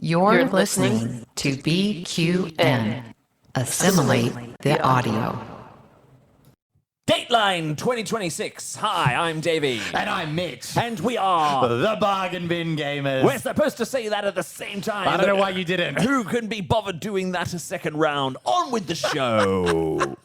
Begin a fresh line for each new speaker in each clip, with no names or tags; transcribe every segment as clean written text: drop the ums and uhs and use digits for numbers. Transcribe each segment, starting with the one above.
You're listening to BQN. Assimilate the audio.
Dateline 2026. Hi, I'm Davey.
And I'm Mitch.
And we are
The Bargain Bin Gamers.
We're supposed to say that at the same time.
I don't know why you didn't.
Who can be bothered doing that a second round? On with the show.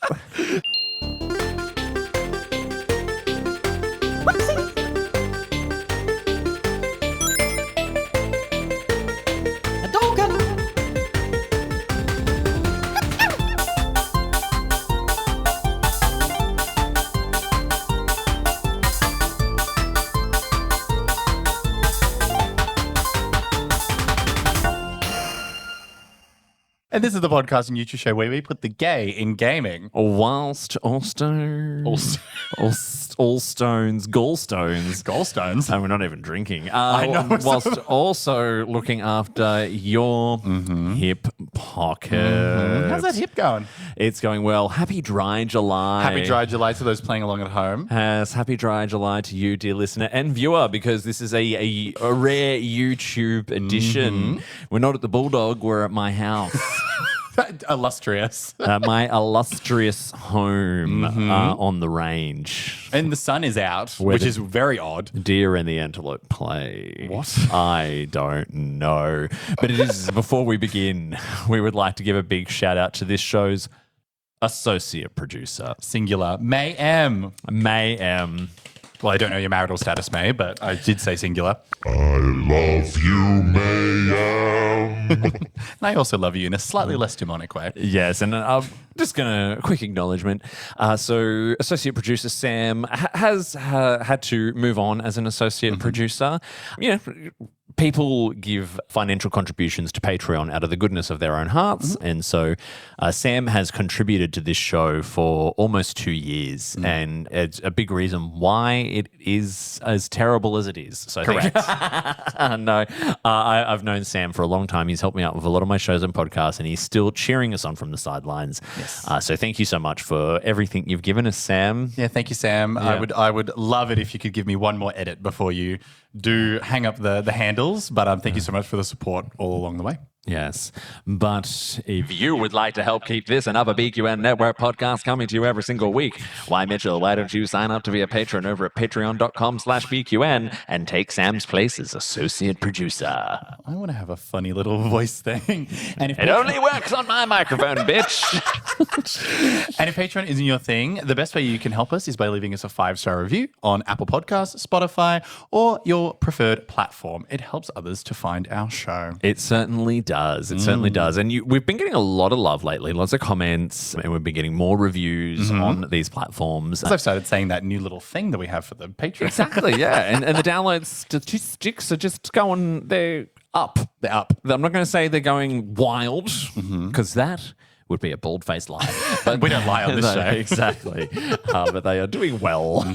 And this is the podcast and YouTube show where we put the gay in gaming.
Whilst gallstones.
Gallstones?
And we're not even drinking.
I know.
Whilst also looking after your hip pocket.
How's that hip going?
It's going well. Happy Dry July.
Happy Dry July to those playing along at home.
Yes, happy Dry July to you, dear listener and viewer, because this is a rare YouTube edition. We're not at the Bulldog, we're at my house.
Illustrious.
My illustrious home on the range.
And the sun is out, which is very odd.
Deer and the antelope play.
What?
I don't know. But it is, before we begin, we would like to give a big shout out to this show's associate producer.
Singular. May M.
May M.
Well, I don't know your marital status, May, but I did say singular.
I love you, Mayhem.
And I also love you in a slightly less demonic way.
Yes, and I'm just going to quick acknowledgement. So associate producer Sam has had to move on as an associate producer. You know, people give financial contributions to Patreon out of the goodness of their own hearts. And so Sam has contributed to this show for almost 2 years. And it's a big reason why it is as terrible as it is. So
Correct.
No, I've known Sam for a long time. He's helped me out with a lot of my shows and podcasts, and he's still cheering us on from the sidelines.
Yes.
So thank you so much for everything you've given us, Sam.
Yeah, thank you, Sam.
Yeah.
I would love it if you could give me one more edit before you do hang up the handles. But thank you so much for the support all along the way.
Yes. But if you would like to help keep this and other BQN Network podcasts coming to you every single week, why, Mitchell, why don't you sign up to be a patron over at patreon.com/BQN and take Sam's place as associate producer?
I want to have a funny little voice thing. And if
It only works on my microphone, bitch.
And if Patreon isn't your thing, the best way you can help us is by leaving us a 5-star review on Apple Podcasts, Spotify, or your preferred platform. It helps others to find our show.
It certainly does. It certainly does. And we've been getting a lot of love lately, lots of comments, and we've been getting more reviews on these platforms.
As I've started saying that new little thing that we have for the Patreon.
Exactly, yeah. And the download statistics are just going, they're up.
They're up.
I'm not going to say they're going wild, because that would be a bald-faced lie. But
We don't lie on this
No,
show.
Exactly. But they are doing well.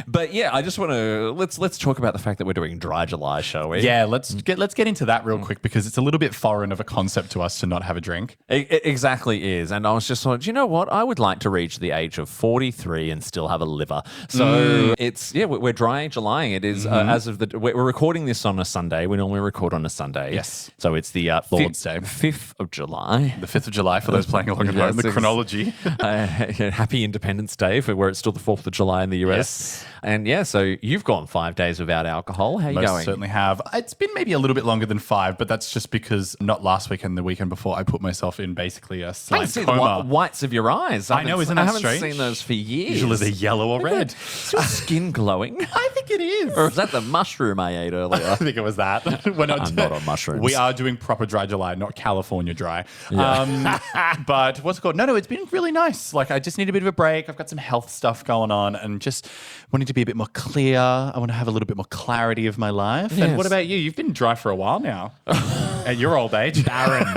But yeah, I just want to let's talk about the fact that we're doing Dry July, shall we?
Yeah, let's get into that real quick because it's a little bit foreign of a concept to us to not have a drink.
It exactly is. And I was just like, do you know what? I would like to reach the age of 43 and still have a liver. So we're Dry July. It is as of we're recording this on a Sunday. We normally record on a Sunday.
Yes.
So it's the
Lord's Day.
5th of July.
The 5th of July for those playing along at home, the chronology.
Happy Independence Day for where it's still the 4th of July in the US.
Yes.
And yeah, so you've gone 5 days without alcohol. How are you
Most
going?
certainly have. It's been maybe a little bit longer than 5, but that's just because not last weekend, the weekend before, I put myself in basically a
I
slight
see the
coma.
whites of your eyes.
I know, isn't that
I haven't
strange?
seen those for years.
Usually they're yellow or red.
Is your skin glowing?
I think it is.
Or is that the mushroom I ate earlier?
I think it was that. We're not
I'm not on mushrooms.
We are doing proper Dry July, not California dry. But what's it called? No, it's been really nice. Like, I just need a bit of a break. I've got some health stuff going on and just wanting to be a bit more clear. I want to have a little bit more clarity of my life.
Yes.
And what about you? You've been dry for a while now. At your old age.
Barren.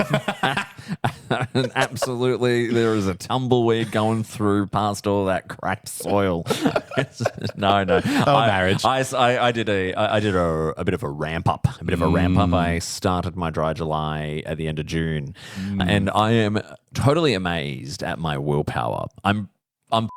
Absolutely, there is a tumbleweed going through past all that cracked soil. No.
Marriage.
I did a bit of a ramp up. I started my Dry July at the end of June, and I am totally amazed at my willpower. I'm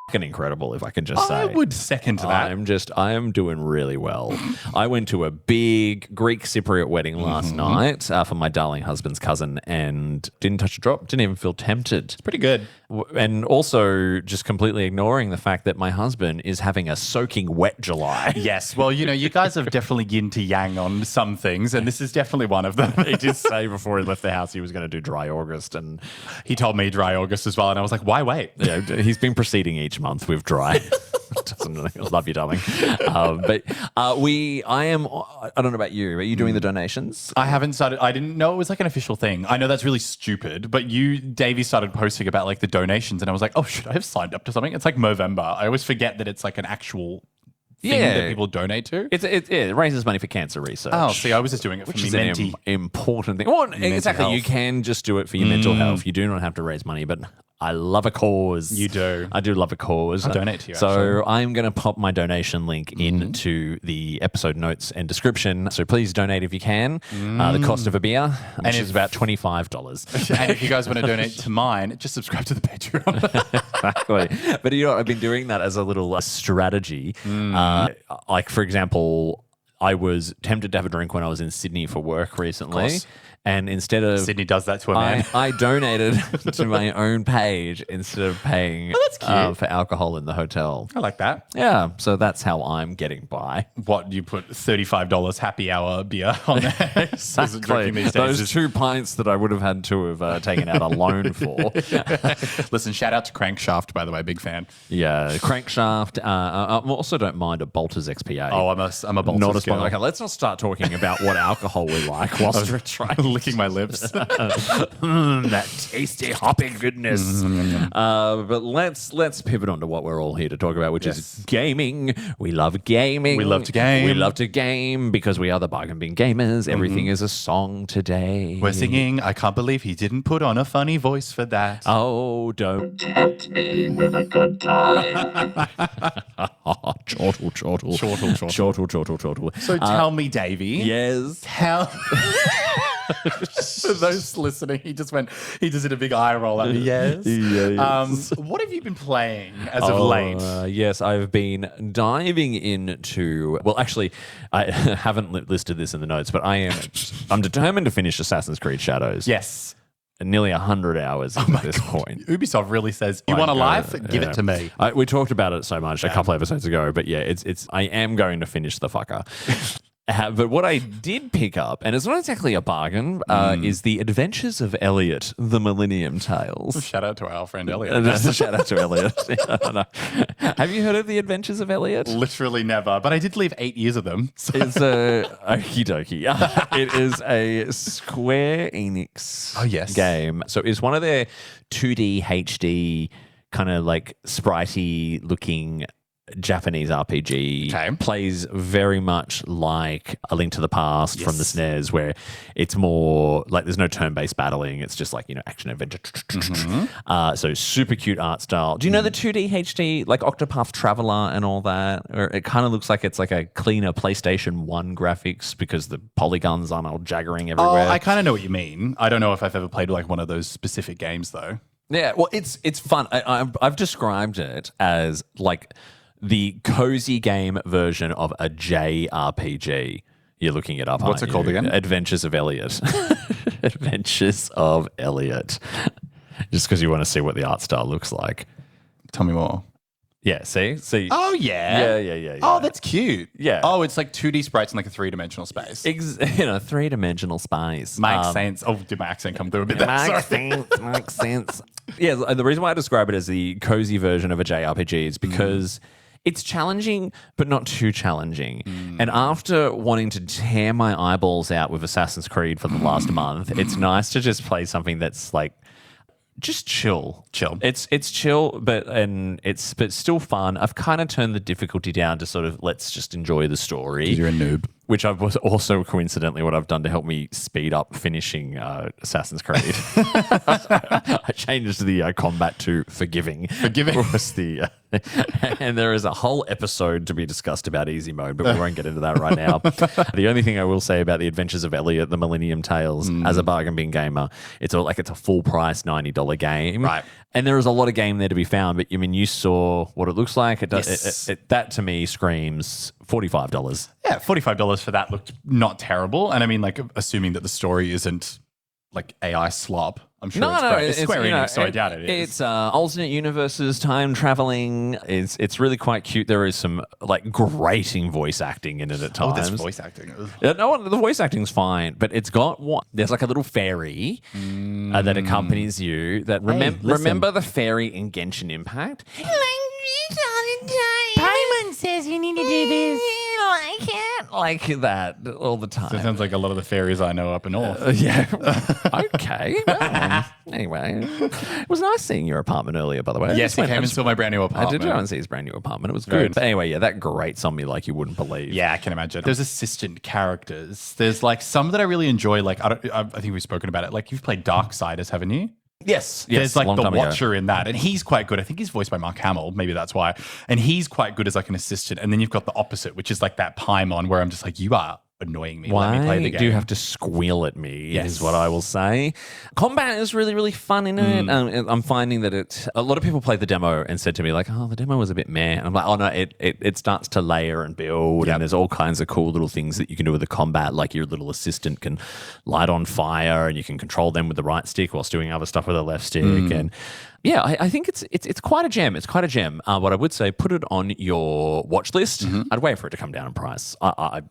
fucking incredible, if I can just say.
I would second that.
I am doing really well. I went to a big Greek Cypriot wedding last night for my darling husband's cousin and didn't touch a drop, didn't even feel tempted.
Pretty good.
And also just completely ignoring the fact that my husband is having a soaking wet July.
Yes. Well, you guys have definitely yin to yang on some things, and this is definitely one of them.
He did say before he left the house he was going to do dry August, and
He told me dry August as well, and I was like, why wait?
yeah, he's been proceeding each month with dry. Love you, darling. I don't know about you. Are you doing the donations?
I haven't started. I didn't know it was like an official thing. I know that's really stupid, but Davey started posting about like the donations, and I was like, oh, should I have signed up to something? It's like Movember. I always forget that it's like an actual thing that people donate to.
It raises money for cancer research.
Oh, see, I was just doing it for
which
me
is an
mentee.
important thing. Well, exactly.
health.
You can just do it for your mental health. You do not have to raise money, but I love a cause.
You do.
I do love a cause.
I'll donate to you,
So
actually.
I'm going to pop my donation link into the episode notes and description. So please donate if you can. The cost of a beer, which is about $25.
And if you guys want to donate to mine, just subscribe to the Patreon.
Exactly. But I've been doing that as a little strategy. Like, for example, I was tempted to have a drink when I was in Sydney for work recently.
course.
And instead of
Sydney does that to a man.
I donated to my own page instead of paying for alcohol in the hotel.
I like that.
Yeah, so that's how I'm getting by.
What, you put $35 happy hour beer on there?
Exactly.
Drinking these days
Those
is-
2 pints that I would have had to have taken out a loan for.
Listen, shout out to Crankshaft, by the way, big fan.
Yeah, crankshaft. I also don't mind a Bolter's XPA.
Oh, I'm a Bolter's
Not a
girl.
sponsor. Okay, let's not start talking about what alcohol we like whilst we're trying.
Licking my lips.
That tasty hoppy goodness. But let's pivot on to what we're all here to talk about, which is gaming. We love gaming.
We love to game.
We love to game because we are the bargain bin gamers. Everything is a song today.
We're singing, I can't believe he didn't put on a funny voice for that.
Oh, don't.
Tempt me with a good time.
Chortle, chortle.
Chortle, chortle.
Chortle, chortle, chortle.
So tell me, Davey.
Yes.
Tell for those listening, he just did a big eye roll at me. Yes.
Yes.
What have you been playing as of late?
Yes, I've been diving into. Well, actually, I haven't listed this in the notes, but I'm determined to finish Assassin's Creed Shadows.
Yes.
Nearly 100 hours at this point.
Ubisoft really says, you want a life? Give it to me.
We talked about it so much a couple episodes ago, but yeah, I am going to finish the fucker. But what I did pick up, and it's not exactly a bargain, is The Adventures of Elliot, The Millennium Tales.
Shout out to our friend Elliot.
Just a shout out to Elliot. No. Have you heard of The Adventures of Elliot?
Literally never, but I did leave 8 years of them. So.
It's a okie dokie. It is a Square Enix game. So it's one of their 2D HD kind of like spritey looking Japanese RPG.
Okay.
Plays very much like A Link to the Past from the SNES, where it's more like there's no turn-based battling. It's just like, action adventure. So super cute art style. Do you know the 2D HD, like Octopath Traveler and all that? Or it kind of looks like it's like a cleaner PlayStation 1 graphics because the polygons aren't all jaggering everywhere.
Oh, I kind of know what you mean. I don't know if I've ever played like one of those specific games though.
Yeah, well, it's fun. I've described it as like the cozy game version of a JRPG. You're looking it up.
What's it called again?
Adventures of Elliot. Adventures of Elliot. Just because you want to see what the art style looks like.
Tell me more.
Yeah, see?
Oh, yeah.
Yeah.
Oh, that's cute.
Yeah.
Oh, it's like 2D sprites in like a 3-dimensional space.
3-dimensional space.
Makes sense. Oh, did my accent come through a bit there? Sorry.
Makes sense. Yeah, the reason why I describe it as the cozy version of a JRPG is because it's challenging, but not too challenging. And after wanting to tear my eyeballs out with Assassin's Creed for the last month, it's nice to just play something that's like just chill. It's chill, but still fun. I've kind of turned the difficulty down to sort of let's just enjoy the story.
You're a noob.
Which was also coincidentally what I've done to help me speed up finishing Assassin's Creed. I changed the combat to forgiving.
Forgiving.
Was the And there is a whole episode to be discussed about easy mode, but we won't get into that right now. The only thing I will say about the Adventures of Elliot, the Millennium Tales, as a bargain bin gamer, it's a full price $90 game,
Right?
And there is a lot of game there to be found. But I mean, you saw what it looks like. It does.
Yes.
That to me screams $45.
Yeah, $45 for that looked not terrible. And I mean, like, assuming that the story isn't like AI slop, I'm sure it's great. It's Square Enix, so I doubt it is.
It's alternate universes, time traveling. It's really quite cute. There is some like grating voice acting in it at times.
Oh, there's voice acting.
Yeah, no, the voice acting's fine, but it's got what? There's like a little fairy that accompanies you. That remember the fairy in Genshin Impact?
Paimon says you need to do this.
Like that all the time.
That sounds like a lot of the fairies I know up and north.
Yeah. Okay. Well, anyway, it was nice seeing your apartment earlier, by the way.
Yes, he came and saw my brand new
I
apartment.
did go and see his brand new apartment. It was
Very
good. But anyway, yeah, that grates on me like you wouldn't believe.
Yeah, I can imagine. There's assistant characters. There's like some that I really enjoy. Like I think we've spoken about it. Like you've played Darksiders, haven't you?
Yes.
There's like
long
the
time ago.
Watcher in that, and he's quite good. I think he's voiced by Mark Hamill. Maybe that's why. And he's quite good as like an assistant. And then you've got the opposite, which is like that Paimon, where I'm just like, you are annoying me. Let me play the game.
Do you have to squeal at me?
Yes.
Is what I will say. Combat is really, really fun in it. I'm finding that a lot of people played the demo and said to me like, "Oh, the demo was a bit meh." And I'm like, "Oh no, it starts to layer and build, and there's all kinds of cool little things that you can do with the combat. Like your little assistant can light on fire, and you can control them with the right stick whilst doing other stuff with the left stick." And yeah, I think it's quite a gem. It's quite a gem. What I would say, put it on your watch list. I'd wait for it to come down in price. I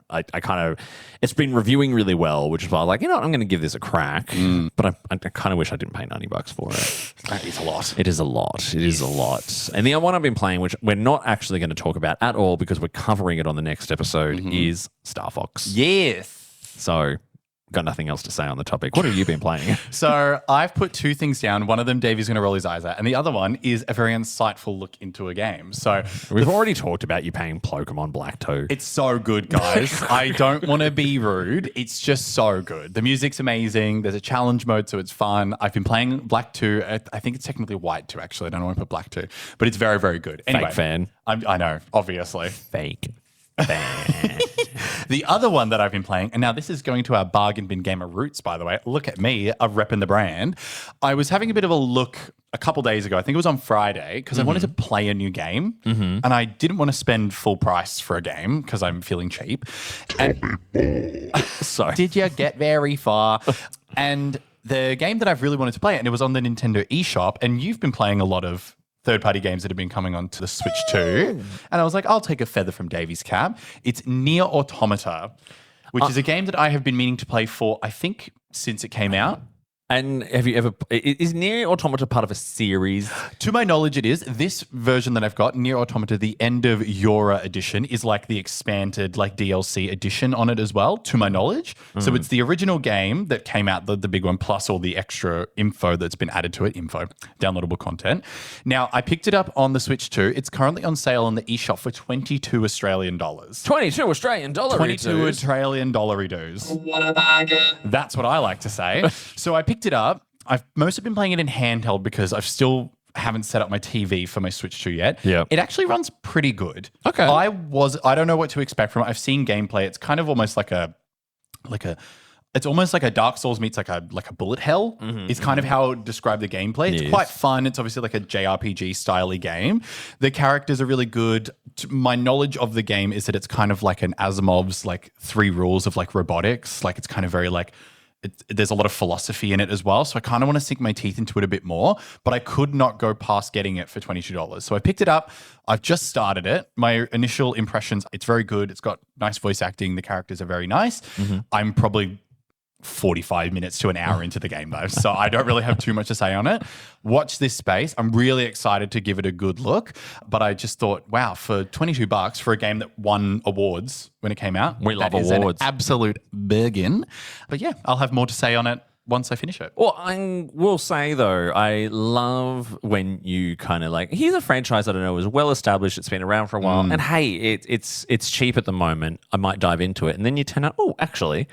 kind of, it's been reviewing really well, which is why I was like, you know what, I'm going to give this a crack. But I kind of wish I didn't pay $90 for it.
That is a lot.
It is a lot. It is a lot. And the other one I've been playing, which we're not actually going to talk about at all because we're covering it on the next episode, is Star Fox.
Yes.
So got nothing else to say on the topic. What have you been playing?
So I've put two things down. One of them Davey's going to roll his eyes at, and the other one is a very insightful look into a game. So
We've already talked about you paying Pokemon Black 2.
it's so good, guys. I don't want to be rude. It's just so good. The music's amazing. There's a challenge mode, so it's fun. I've been playing Black 2. I think it's technically White 2, actually. I don't know why I put Black 2, but it's very, very good. Anyway,
Fake fan.
I know, obviously.
Fake fan.
The other one that I've been playing, and now this is going to our bargain bin gamer roots, by the way. Look at me, I'm repping the brand. I was having a bit of a look a couple days ago. I think it was on Friday because I wanted to play a new game, and I didn't want to spend full price for a game because I'm feeling cheap.
Sorry.
Did you get very far? And the game that I've really wanted to play, and it was on the Nintendo eShop, and you've been playing a lot of third-party games that have been coming onto the Switch too. And I was like, I'll take a feather from Davey's cap. It's Nier Automata, which is a game that I have been meaning to play for, I think, since it came out.
And have you ever... Is Nier Automata part of a series?
To my knowledge, it is. This version that I've got, Nier Automata, the End of Yora edition, is like the expanded like DLC edition on it as well, to my knowledge. So it's the original game that came out, the big one, plus all the extra info that's been added to it, downloadable content. Now, I picked it up on the Switch too. It's currently on sale on the eShop for $22 Australian.
22 Australian dollars.
22 Australian dollary dues.
What a bargain.
That's what I like to say. So I picked it up. I've mostly been playing it in handheld because I've still haven't set up my TV for my Switch 2 yet.
Yeah.
It actually runs pretty good.
Okay.
I don't know what to expect from it. I've seen gameplay. It's kind of almost it's almost like a Dark Souls meets like a bullet hell is kind of how I would describe the gameplay. It's quite fun. It's obviously like a JRPG style-y game. The characters are really good. My knowledge of the game is that it's kind of like an Asimov's like 3 rules of like robotics. Like it's kind of very like there's a lot of philosophy in it as well. So I kind of want to sink my teeth into it a bit more, but I could not go past getting it for $22. So I picked it up. I've just started it. My initial impressions, it's very good. It's got nice voice acting. The characters are very nice. I'm probably 45 minutes to an hour into the game though, so I don't really have too much to say on it. Watch this space. I'm really excited to give it a good look, but I just thought, wow, for $22 for a game that won awards when it came out,
We love
that is an
awards.
absolute bargain. But yeah, I'll have more to say on it once I finish it.
Well, I will say though, I love when you kind of like, here's a franchise that I know is well established. It's been around for a while, and hey, it's cheap at the moment. I might dive into it, and then you turn out, oh, actually,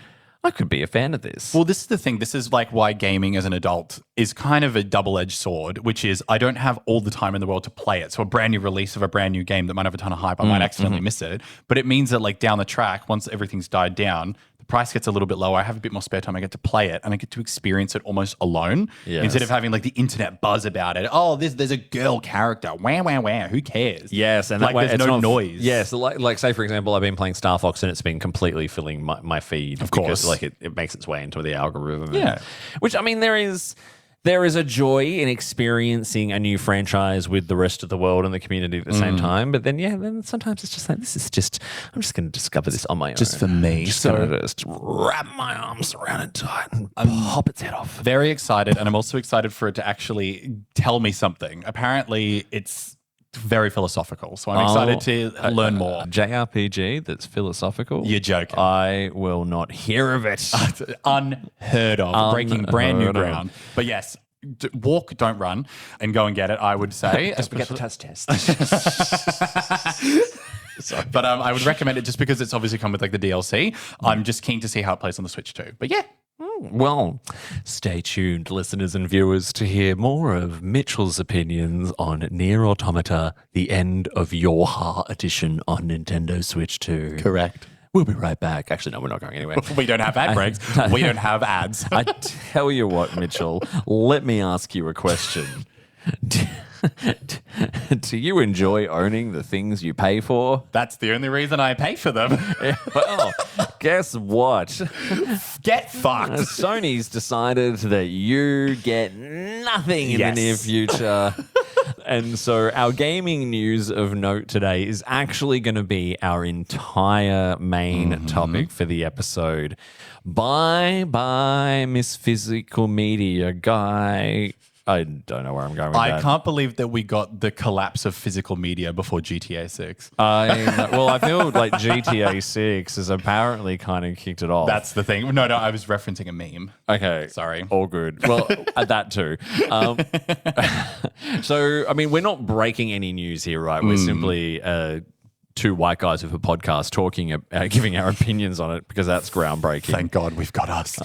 I could be a fan of this.
Well, this is the thing. This is like why gaming as an adult is kind of a double-edged sword, which is I don't have all the time in the world to play it. So a brand new release of a brand new game that might have a ton of hype, I might accidentally miss it. But it means that like down the track, once everything's died down, the price gets a little bit lower. I have a bit more spare time. I get to play it and I get to experience it almost alone instead of having like the internet buzz about it. Oh, there's a girl character. Wah, wah, wah. Who cares?
Yes, and
like
that way
there's
it's
no
not,
noise.
Yes, like say for example, I've been playing Star Fox and it's been completely filling my feed.
Of course.
Because, like it makes its way into the algorithm.
Yeah.
Which I mean, there is a joy in experiencing a new franchise with the rest of the world and the community at the same time. But then sometimes it's just like, I'm just going to discover this on my own.
Just for me.
Just going to just wrap my arms around it tight and pop its head off.
Very excited, and I'm also excited for it to actually tell me something. Apparently, it's very philosophical, so I'm excited to learn more.
JRPG that's philosophical?
You're joking.
I will not hear of it.
Unheard of, breaking brand new ground. But yes, walk, don't run, and go and get it, I would say.
Just forget the test.
Sorry. But I would recommend it just because it's obviously come with like the DLC. I'm just keen to see how it plays on the Switch too. But yeah.
Well, stay tuned, listeners and viewers, to hear more of Mitchell's opinions on Nier Automata, the End of Your Heart edition on Nintendo Switch 2.
Correct.
We'll be right back. Actually, no, we're not going anywhere.
We don't have ad breaks. We don't have ads.
I tell you what, Mitchell, let me ask you a question. Do you enjoy owning the things you pay for?
That's the only reason I pay for them.
Well, guess what?
Get fucked.
Sony's decided that you get nothing in the near future. And so our gaming news of note today is actually going to be our entire main topic for the episode. Bye, Miss Physical Media Guy. I don't know where I'm going with that.
I can't believe that we got the collapse of physical media before GTA 6.
I feel like GTA 6 has apparently kind of kicked it off.
That's the thing. No, I was referencing a meme.
Okay.
Sorry.
All good. Well, that too. So, I mean, we're not breaking any news here, right? We're simply two white guys with a podcast talking, giving our opinions on it because that's groundbreaking.
Thank God we've got us.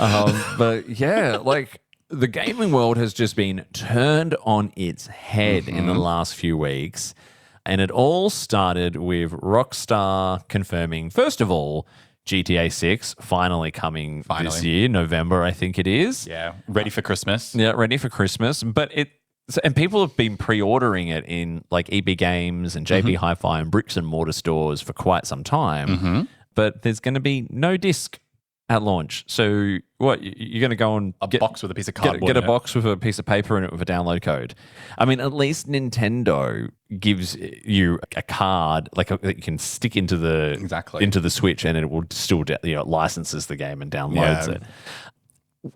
But yeah, like the gaming world has just been turned on its head in the last few weeks. And it all started with Rockstar confirming, first of all, GTA 6 finally coming this year, November, I think it is.
Yeah, ready for Christmas.
Yeah, ready for Christmas. But and people have been pre-ordering it in like EB Games and JB Hi-Fi and bricks and mortar stores for quite some time. But there's going to be no disc at launch. So what, you're going to go and
get a box with a piece of cardboard.
Get a box with a piece of paper in it with a download code. I mean, at least Nintendo gives you a card that you can stick into the Switch, and it will still licenses the game and downloads it.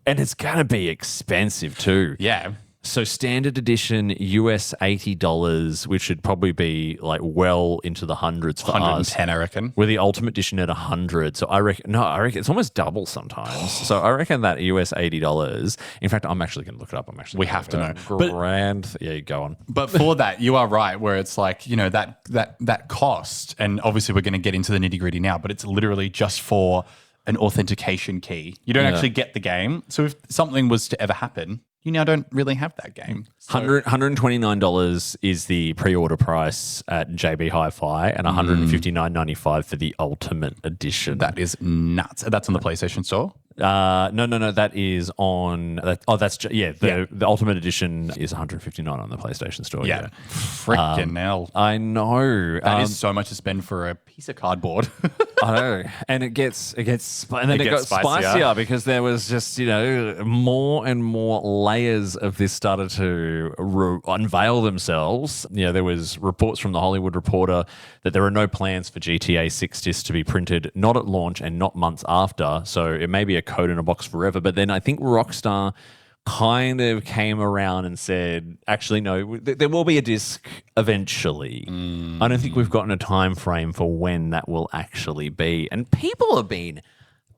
And it's going to be expensive too.
Yeah.
So standard edition US $80, which should probably be like well into the hundreds for
110,
us.
I reckon.
With the Ultimate Edition at 100. So I reckon it's almost double sometimes. So I reckon that US $80. In fact, I'm actually going to look it up.
We have to know.
Grand. Yeah, go on.
But for that, you are right, where it's like, that cost, and obviously we're going to get into the nitty gritty now, but it's literally just for an authentication key. You don't actually get the game. So if something was to ever happen, you now don't really have that game. So
$129 is the pre-order price at JB Hi-Fi and $159.95 for the Ultimate Edition.
that is nuts. That's on the PlayStation Store?
No. That is on. The Ultimate Edition is $159 on the PlayStation Store. Yeah,
freaking hell!
I know
that is so much to spend for a piece of cardboard.
I know, and it got spicier because there was just more and more layers of this started to unveil themselves. There was reports from the Hollywood Reporter that there are no plans for GTA 6 discs to be printed, not at launch and not months after. So it may be a code in a box forever. But then I think Rockstar kind of came around and said, actually, no, there will be a disc eventually. I don't think we've gotten a time frame for when that will actually be. And people have been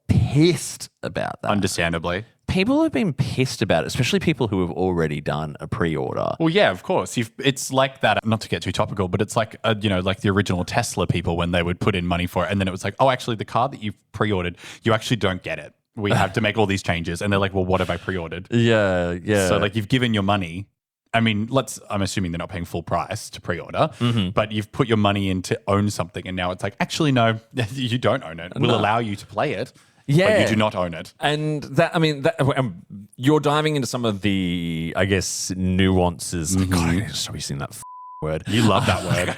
pissed about that.
Understandably.
People have been pissed about it, especially people who have already done a pre-order.
Well, yeah, of course. It's like that, not to get too topical, but it's like, like the original Tesla people when they would put in money for it. And then it was like, oh, actually, the car that you've pre-ordered, you actually don't get it. we have to make all these changes. And they're like, well, what have I pre-ordered?
Yeah.
So like you've given your money. I mean, I'm assuming they're not paying full price to pre-order, but you've put your money in to own something. And now it's like, actually, no, you don't own it. We'll allow you to play it.
Yeah.
But you do not own it.
And you're diving into some of the, I guess, nuances. God, I stop using that word.
You love that word.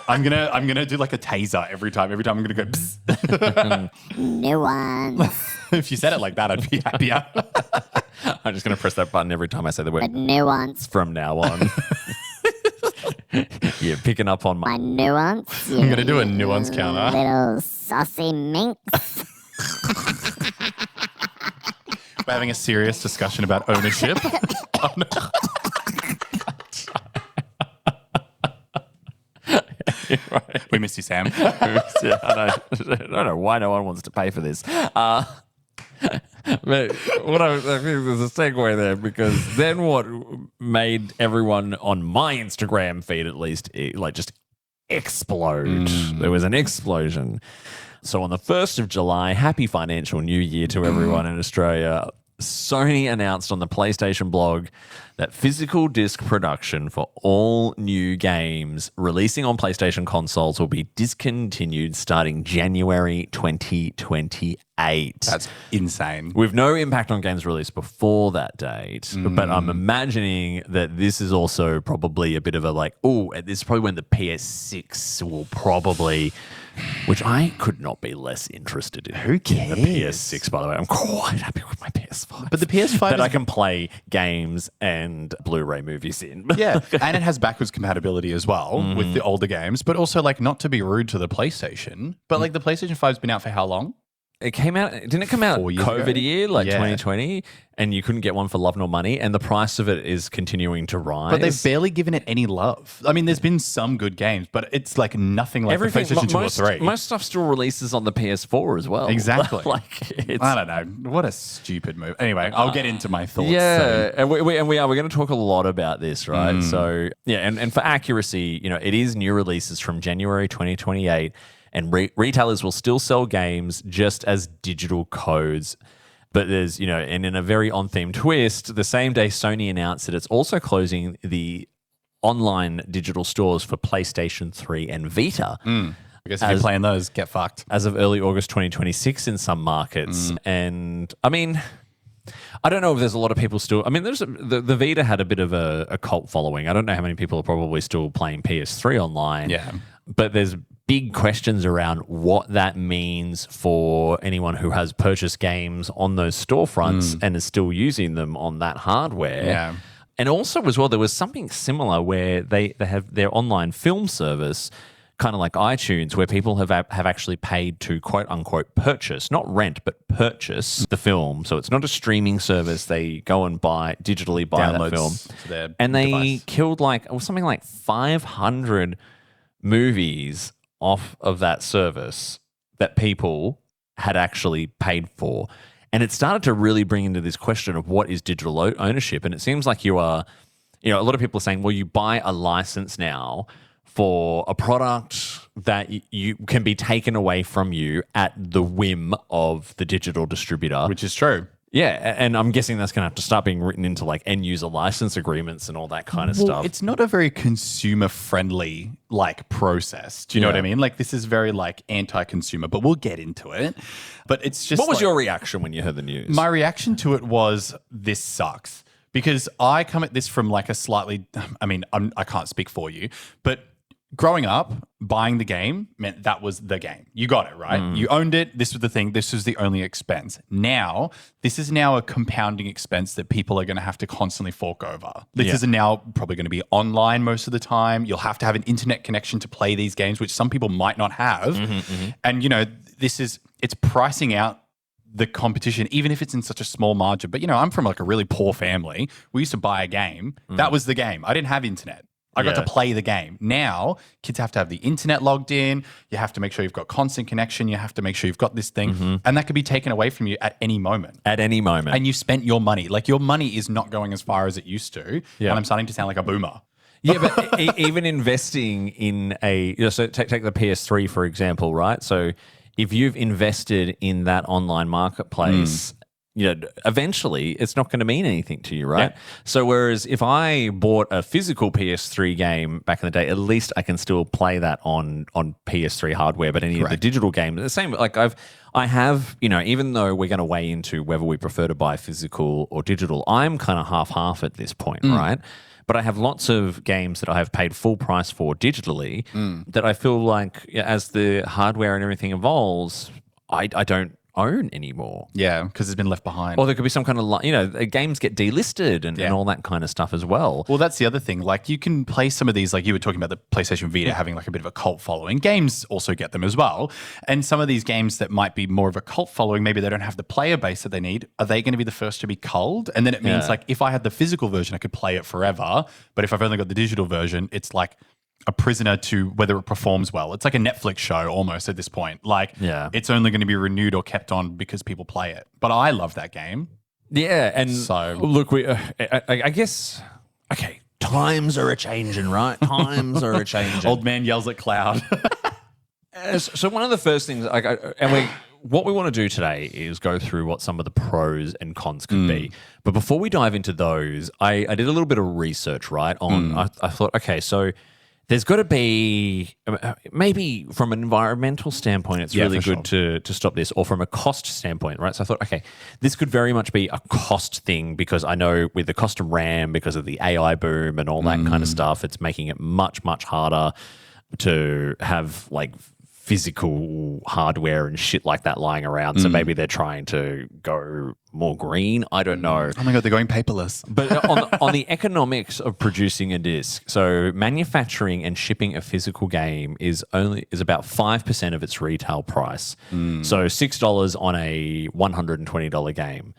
I'm gonna do like a taser every time. Every time I'm gonna go. Psst.
Nuance.
If you said it like that, I'd be happier.
I'm just going to press that button every time I say the word
But nuance.
from now on. You're picking up on
My nuance.
I'm gonna do a nuance counter.
Little saucy minx.
We're having a serious discussion about ownership. We miss you, Sam.
I don't know why no one wants to pay for this. But I think there's a segue there, because then what made everyone on my Instagram feed, at least, just explode. There was an explosion. So on the 1st of July, happy financial new year to everyone in Australia. Sony announced on the PlayStation blog that physical disc production for all new games releasing on PlayStation consoles will be discontinued starting January 2028.
That's insane.
With no impact on games released before that date. But I'm imagining that this is also probably a bit of a this is probably when the PS6 will probably... Which I could not be less interested in.
Who cares?
The PS6, by the way. I'm quite happy with my PS5.
But the PS5
that I can play games and Blu-ray movies in.
Yeah, and it has backwards compatibility as well with the older games. But also, not to be rude to the PlayStation, but the PlayStation 5's been out for how long?
It came out, didn't it come out
4 years
COVID
ago?
year,
Yeah.
2020, and you couldn't get one for love nor money, and the price of it is continuing to rise.
But they've barely given it any love. I mean, there's been some good games, but it's nothing like the PlayStation 2 or 3.
Most stuff still releases on the PS4 as well.
Exactly.
It's,
I don't know. What a stupid move. Anyway, I'll get into my thoughts.
Yeah,
soon.
and we're going to talk a lot about this, right? So, yeah, and for accuracy, it is new releases from January 2028, and retailers will still sell games just as digital codes. But there's, and in a very on-theme twist, the same day Sony announced that it's also closing the online digital stores for PlayStation 3 and Vita.
I guess if you're playing those, get fucked.
As of early August 2026 in some markets. And, I mean... I don't know if there's a lot of people still... I mean, the Vita had a bit of a cult following. I don't know how many people are probably still playing PS3 online.
Yeah.
But there's big questions around what that means for anyone who has purchased games on those storefronts and is still using them on that hardware.
Yeah.
And also as well, there was something similar where they have their online film service, kind of like iTunes, where people have actually paid to quote unquote purchase, not rent, but purchase the film. So it's not a streaming service. They go and digitally buy that film.
To their
And they
device.
killed something like 500 movies off of that service that people had actually paid for. And it started to really bring into this question of what is digital ownership. And it seems like you are, a lot of people are saying, well, you buy a license now for a product that you can be taken away from you at the whim of the digital distributor.
Which is true.
Yeah, and I'm guessing that's going to have to start being written into end user license agreements and all that kind of stuff.
It's not a very consumer friendly process. Do you know what I mean? This is very anti-consumer, but we'll get into it. But it's just
What was your reaction when you heard the news?
My reaction to it was, this sucks. Because I come at this from a slightly, I can't speak for you, but growing up, buying the game meant that was the game. You got it, right? You owned it. This was the thing. This was the only expense. Now, this is now a compounding expense that people are going to have to constantly fork over. This is now probably going to be online most of the time. You'll have to have an internet connection to play these games, which some people might not have. And, it's pricing out the competition, even if it's in such a small margin. But, I'm from a really poor family. We used to buy a game. That was the game. I didn't have internet. I got to play the game. Now, kids have to have the internet logged in. You have to make sure you've got constant connection. You have to make sure you've got this thing. And that could be taken away from you at any moment.
At any moment.
And you spent your money. Your money is not going as far as it used to.
Yeah.
And I'm starting to sound like a boomer.
Yeah, but even investing in so take the PS3, for example, right? So if you've invested in that online marketplace, eventually it's not going to mean anything to you, right?
Yeah.
So whereas if I bought a physical PS3 game back in the day, at least I can still play that on PS3 hardware, but any of the digital games, the same, like I have, even though we're going to weigh into whether we prefer to buy physical or digital, I'm kind of half at this point, right? But I have lots of games that I have paid full price for digitally that I feel like as the hardware and everything evolves, I don't own anymore.
Yeah, because it's been left behind.
Or there could be some kind of, games get delisted and all that kind of stuff as well.
Well, that's the other thing. Like, you can play some of these, like you were talking about the PlayStation Vita having like a bit of a cult following. Games also get them as well. And some of these games that might be more of a cult following, maybe they don't have the player base that they need. Are they going to be the first to be culled? And then it means like if I had the physical version, I could play it forever. But if I've only got the digital version, it's like a prisoner to whether it performs well. It's like a Netflix show almost at this point. Like, it's only going to be renewed or kept on because people play it. But I love that game.
Yeah, and
So-
look, I guess, okay, times are a-changing, right? Times are a-changing.
Old man yells at cloud.
So one of the first things, what we want to do today is go through what some of the pros and cons could be. But before we dive into those, I did a little bit of research, right? I thought, okay, so there's got to be, maybe from an environmental standpoint, it's really good to stop this, or from a cost standpoint, right? So I thought, okay, this could very much be a cost thing because I know with the cost of RAM, because of the AI boom and all that kind of stuff, it's making it much, much harder to have like physical hardware and shit like that lying around. So maybe they're trying to go more green. I don't know.
Oh my God, they're going paperless.
But on the economics of producing a disc, so manufacturing and shipping a physical game is about 5% of its retail price. So $6 on a $120 game.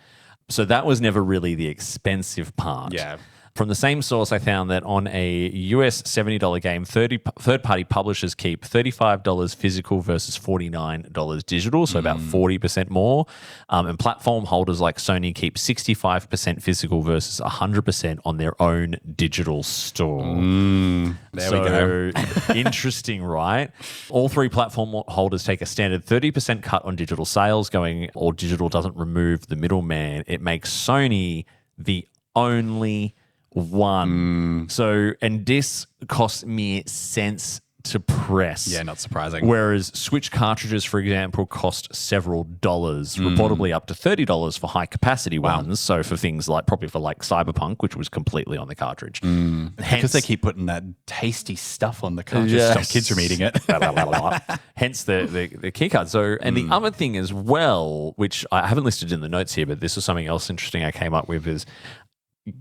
So that was never really the expensive part.
Yeah.
From the same source, I found that on a US $70 game, third-party publishers keep $35 physical versus $49 digital, so about 40% more. And platform holders like Sony keep 65% physical versus 100% on their own digital store.
There we go.
Interesting, right? All three platform holders take a standard 30% cut on digital sales, or digital doesn't remove the middleman. It makes Sony the only one. So, and this costs mere cents to press.
Yeah, not surprising.
Whereas Switch cartridges, for example, cost several dollars, reportedly up to $30 for high capacity ones. So for things like, probably for like Cyberpunk, which was completely on the cartridge.
Because they keep putting that tasty stuff on the cartridge.
Yes.
Stop kids from eating it.
Hence the key card. So, and the other thing as well, which I haven't listed in the notes here, but this is something else interesting I came up with, is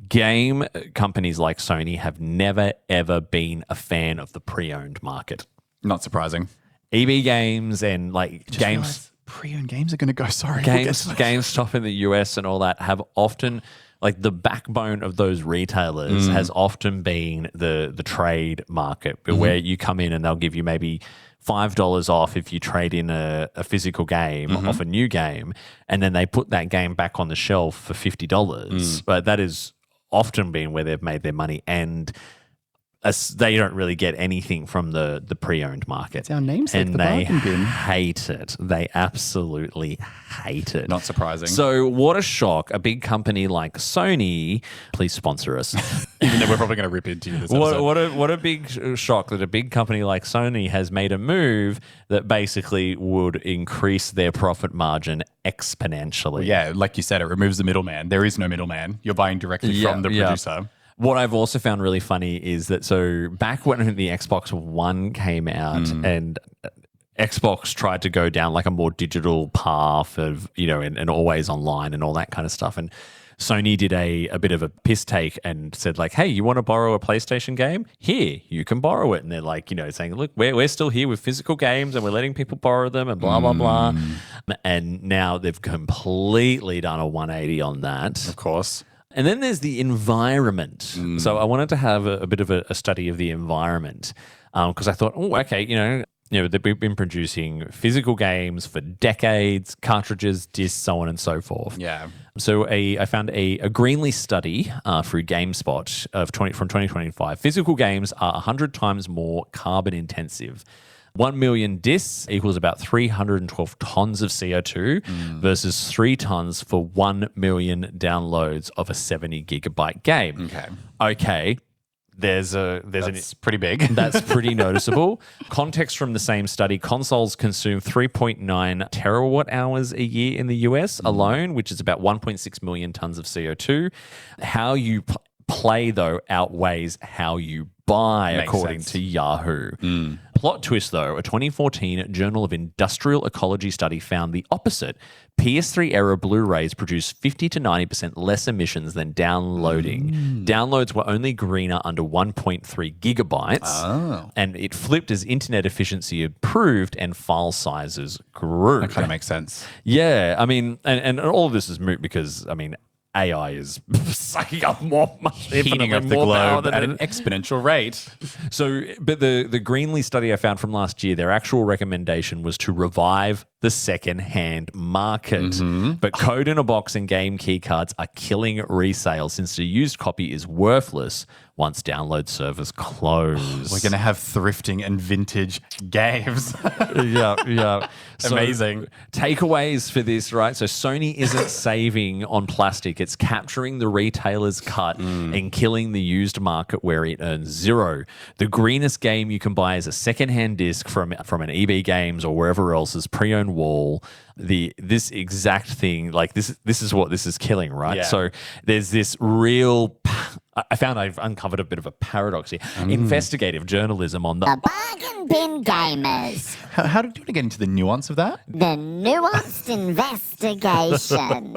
game companies like Sony have never, ever been a fan of the pre-owned market.
Not surprising.
EB Games and like
Just
games,
realised pre-owned games are going to go. Sorry.
GameStop in the US and all that have often, like the backbone of those retailers has often been the trade market, where you come in and they'll give you maybe $5 off if you trade in a physical game off a new game, and then they put that game back on the shelf for $50. But that is often been where they've made their money, and they don't really get anything from the pre-owned market.
It's our namesake,
and
the
they
bargain bin.
hate it. They absolutely hate it.
Not surprising.
So what a shock. A big company like Sony, please sponsor us.
Even though we're probably going to rip into you this episode.
What a big shock that a big company like Sony has made a move that basically would increase their profit margin exponentially.
Yeah, like you said, it removes the middleman. There is no middleman. You're buying directly from the producer.
What I've also found really funny is that, so back when the Xbox One came out and Xbox tried to go down like a more digital path of, and always online and all that kind of stuff. And Sony did a bit of a piss take and said like, hey, you want to borrow a PlayStation game? Here, you can borrow it. And they're like, saying, look, we're still here with physical games and we're letting people borrow them and blah, blah, blah. And now they've completely done a 180 on that.
Of course.
And then there's the environment. So I wanted to have a bit of a study of the environment because I thought, oh, okay, they've been producing physical games for decades, cartridges, discs, so on and so forth.
Yeah.
So I found a Greenly study through GameSpot from 2025. Physical games are 100 times more carbon intensive 1 million discs equals about 312 tons of CO2 versus 3 tons for 1 million downloads of a 70 gigabyte game. Okay.
That's pretty big.
That's pretty noticeable. Context from the same study, consoles consume 3.9 terawatt hours a year in the US alone, which is about 1.6 million tons of CO2. How you play, though, outweighs how you buy, according to Yahoo. Plot twist, though, a 2014 Journal of Industrial Ecology study found the opposite. PS3 era Blu-rays produce 50 to 90% less emissions than downloading. Downloads were only greener under 1.3 gigabytes, and it flipped as internet efficiency improved and file sizes grew.
That kind of makes sense.
Yeah, I mean, and all of this is moot because, I mean, AI is sucking up
Heating up the globe at an exponential rate.
So, but the Greenly study I found from last year, their actual recommendation was to revive the second-hand market. But code in a box and game keycards are killing resale since the used copy is worthless once download servers close.
We're going to have thrifting and vintage games.
yeah.
Amazing.
Takeaways for this, right? So Sony isn't saving on plastic. It's capturing the retailer's cut and killing the used market where it earns zero. The greenest game you can buy is a secondhand disc from an EB Games or wherever else is pre-owned wall. This exact thing, like this is what this is killing, right?
Yeah.
So there's this real... I've uncovered a bit of a paradox here. Investigative journalism on
The bargain bin gamers.
How do you want to get into the nuance of that?
The nuanced investigation.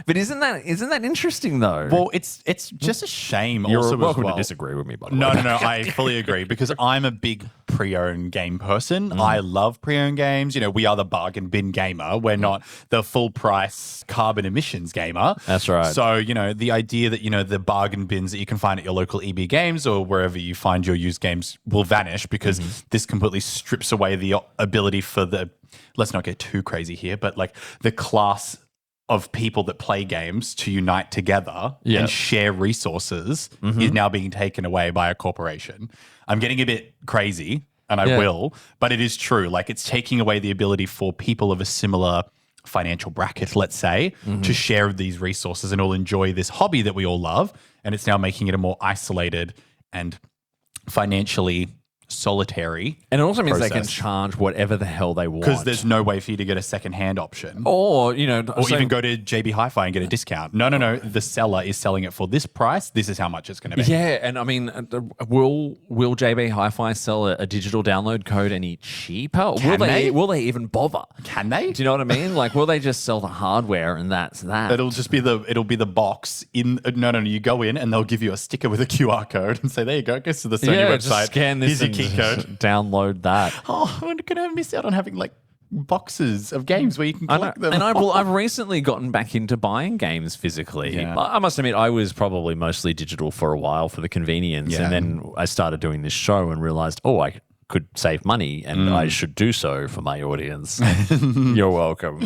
But isn't that interesting though?
Well, it's just a shame.
You're
also
welcome
as well.
to disagree with me, by the way.
No, I fully agree because I'm a big pre-owned game person. I love pre-owned games. You know, we are the bargain bin gamer. We're not the full price carbon emissions gamer.
That's right.
So, you know, the idea that, you know, the bargain bins that you can find at your local EB Games or wherever you find your used games will vanish because this completely strips away the ability for let's not get too crazy here, but like the class of people that play games to unite together and share resources is now being taken away by a corporation. I'm getting a bit crazy, and I will, but it is true. Like, it's taking away the ability for people of a similar financial bracket, let's say, to share these resources and all enjoy this hobby that we all love. And it's now making it a more isolated and financially solitary.
And it also means they can
process.
charge whatever the hell they want.
Because there's no way for you to get a second-hand option.
Or, you know...
Or even go to JB Hi-Fi and get a discount. No. The seller is selling it for this price. This is how much it's going to be.
Yeah, and I mean, will JB Hi-Fi sell a digital download code any cheaper? Will they even bother?
Can they?
Do you know what I mean? Like, will they just sell the hardware and that's that?
It'll be the box in. No. You go in and they'll give you a sticker with a QR code and say, there you go. Go to the Sony website.
Just scan this
Here's your
and
key code.
download that.
Oh, I'm going to miss out on having like boxes of games where you can collect them.
And I've recently gotten back into buying games physically.
Yeah.
I must admit, I was probably mostly digital for a while for the convenience.
Yeah.
And then I started doing this show and realized, I could save money and I should do so for my audience. You're welcome.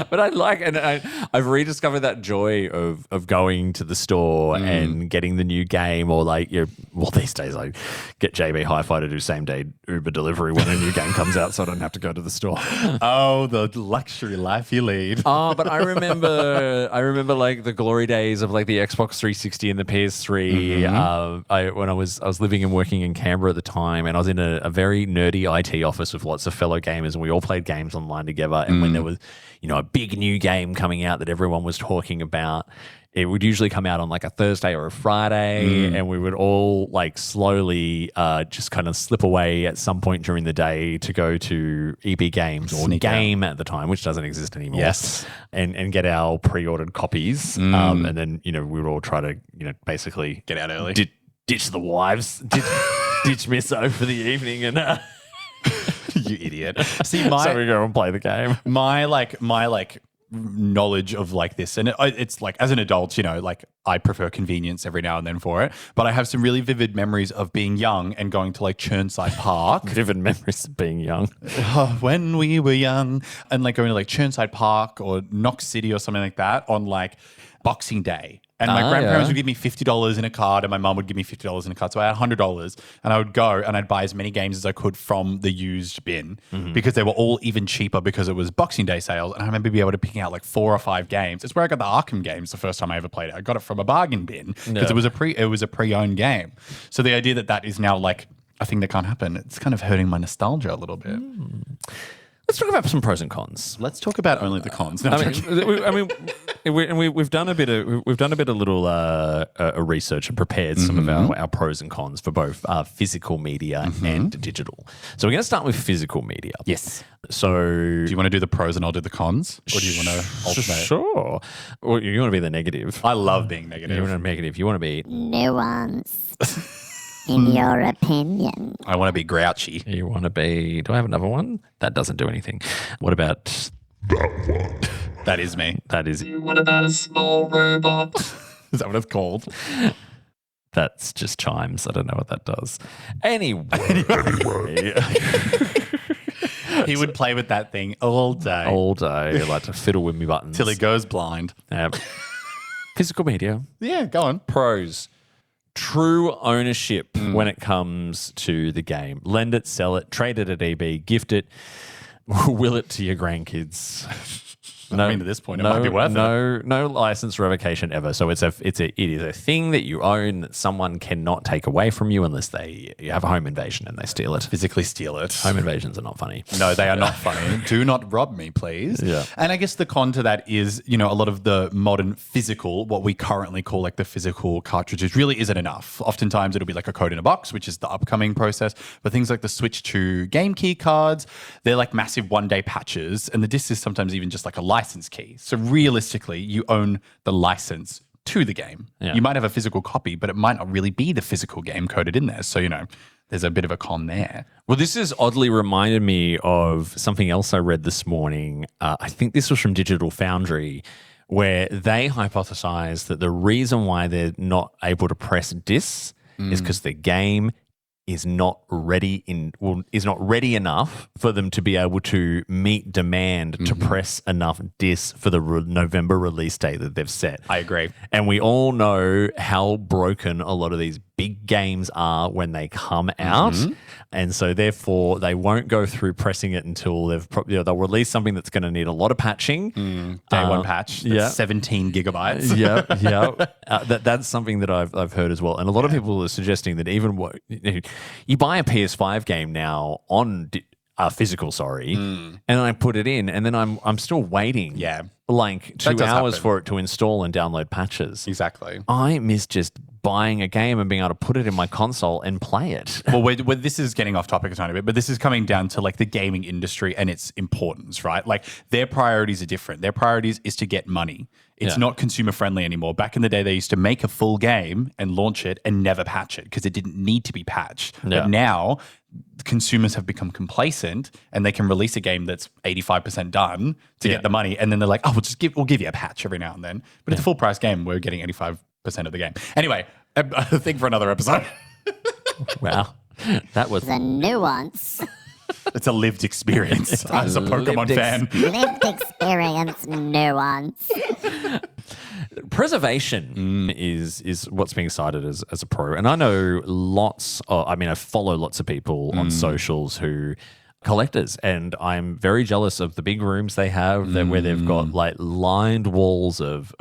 But I've rediscovered that joy of going to the store and getting the new game, or these days I get JB Hi-Fi to do same day Uber delivery when a new game comes out, so I don't have to go to the store.
Oh, the luxury life you lead.
Oh, but I remember like the glory days of like the Xbox 360 and the PS3. When I was living and working in Canberra at the time, and I was in a very nerdy IT office with lots of fellow gamers, and we all played games online together. And when there was, a big new game coming out that everyone was talking about, it would usually come out on like a Thursday or a Friday, and we would all like slowly just kind of slip away at some point during the day to go to EB Games or
Sneak
Game at the time, which doesn't exist anymore.
Yes.
And get our pre-ordered copies. And then, we would all try to, basically
Get out early.
Ditch the wives, ditch Misso for the evening and...
You idiot. See,
so we go and play the game.
My knowledge of like this, and it's like as an adult, I prefer convenience every now and then for it, but I have some really vivid memories of being young and going to like Churnside Park.
Vivid memories of being young.
When we were young, and like going to like Churnside Park or Knox City or something like that on like Boxing Day. And my grandparents
yeah.
would give me $50 in a card, and my mum would give me $50 in a card. So I had $100, and I would go and I'd buy as many games as I could from the used bin because they were all even cheaper because it was Boxing Day sales. And I remember being able to pick out like 4 or 5 games. It's where I got the Arkham games the first time I ever played it. I got it from a bargain bin because it was a pre-owned game. So the idea that is now like a thing that can't happen, it's kind of hurting my nostalgia a little bit.
Let's talk about some pros and cons.
Let's talk about only the cons. No,
We've done a bit of little research and prepared some of our pros and cons for both physical media and digital. So we're going to start with physical media.
Yes.
So
Do you want to do the pros and I'll do the cons? Or do you want to alternate?
Sure. Or you want to be the negative.
I love being
You
negative.
want to be negative. You want to be.
Nuance. In your opinion.
I want to be grouchy.
You want to be. Do I have another one? That doesn't do anything. What about
That is me.
that? Is
What about a small robot?
Is that what it's called?
that's just chimes? I don't know what that does. Anyway.
He would play with that thing all day
All day, like to fiddle with me buttons
till he goes blind.
Physical media.
Yeah, go on.
Pros. True ownership when it comes to the game. Lend it, sell it, trade it at EB, gift it, will it to your grandkids.
I mean, at this point, it might be worth it.
No license revocation ever. So it is a thing that you own that someone cannot take away from you unless you have a home invasion and they steal it.
Physically steal it.
Home invasions are not funny.
No, they are not funny. Do not rob me, please.
Yeah.
And I guess the con to that is, a lot of the modern physical, what we currently call like the physical cartridges, really isn't enough. Oftentimes it'll be like a code in a box, which is the upcoming process. But things like the Switch to Game Key cards, they're like massive one-day patches. And the disc is sometimes even just like a license key. So realistically, you own the license to the game.
Yeah.
You might have a physical copy, but it might not really be the physical game coded in there. So, there's a bit of a con there.
Well, this has oddly reminded me of something else I read this morning. I think this was from Digital Foundry, where they hypothesized that the reason why they're not able to press discs is because the game is not ready enough for them to be able to meet demand to press enough discs for the November release date that they've set.
I agree.
And we all know how broken a lot of these big games are when they come out. And so therefore they won't go through pressing it until they'll release something that's going to need a lot of patching.
Day one patch. That's
yeah.
17 gigabytes.
That's something that I've heard as well. And a lot of people are suggesting that even you buy a PS5 game now on physical, and then I put it in, and then I'm still waiting.
Yeah.
Like 2
does
hours
happen.
for it to install and download patches.
Exactly.
I miss just buying a game and being able to put it in my console and play it.
Well, this is getting off topic a tiny bit, but this is coming down to like the gaming industry and its importance, right? Like their priorities are different. Their priorities is to get money. It's not consumer friendly anymore. Back in the day, they used to make a full game and launch it and never patch it because it didn't need to be patched.
Yeah.
But now consumers have become complacent and they can release a game that's 85% done to get the money. And then they're like, oh, we'll give you a patch every now and then. But it's a full price game. We're getting 85% of the game. Anyway, a thing for another episode.
Wow. That was
The nuance.
It's a lived experience as a Pokemon fan.
Lived experience nuance.
preservation is what's being cited as a pro. And I know I follow lots of people on socials who collectors, and I'm very jealous of the big rooms they have where they've got like lined walls of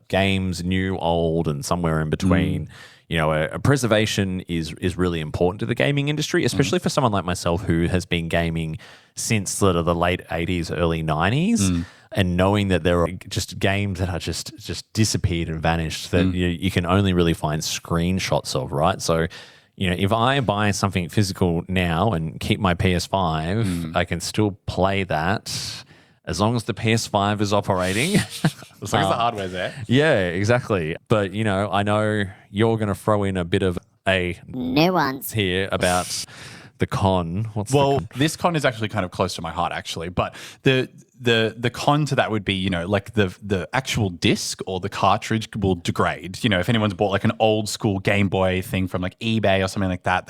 games, new, old, and somewhere in between. You know, a preservation is really important to the gaming industry, especially for someone like myself who has been gaming since sort of the late 80s, early 90s. And knowing that there are just games that are just disappeared and vanished that you can only really find screenshots of, right? So, you know, if I buy something physical now and keep my PS5, I can still play that as long as the PS5 is operating.
As long as the hardware's there.
Yeah, exactly. But, you know, I know you're going to throw in a bit of a
Nuance.
here about the con.
This con is actually kind of close to my heart, actually. But the con to that would be, you know, like the actual disc or the cartridge will degrade. You know, if anyone's bought like an old school Game Boy thing from like eBay or something like that,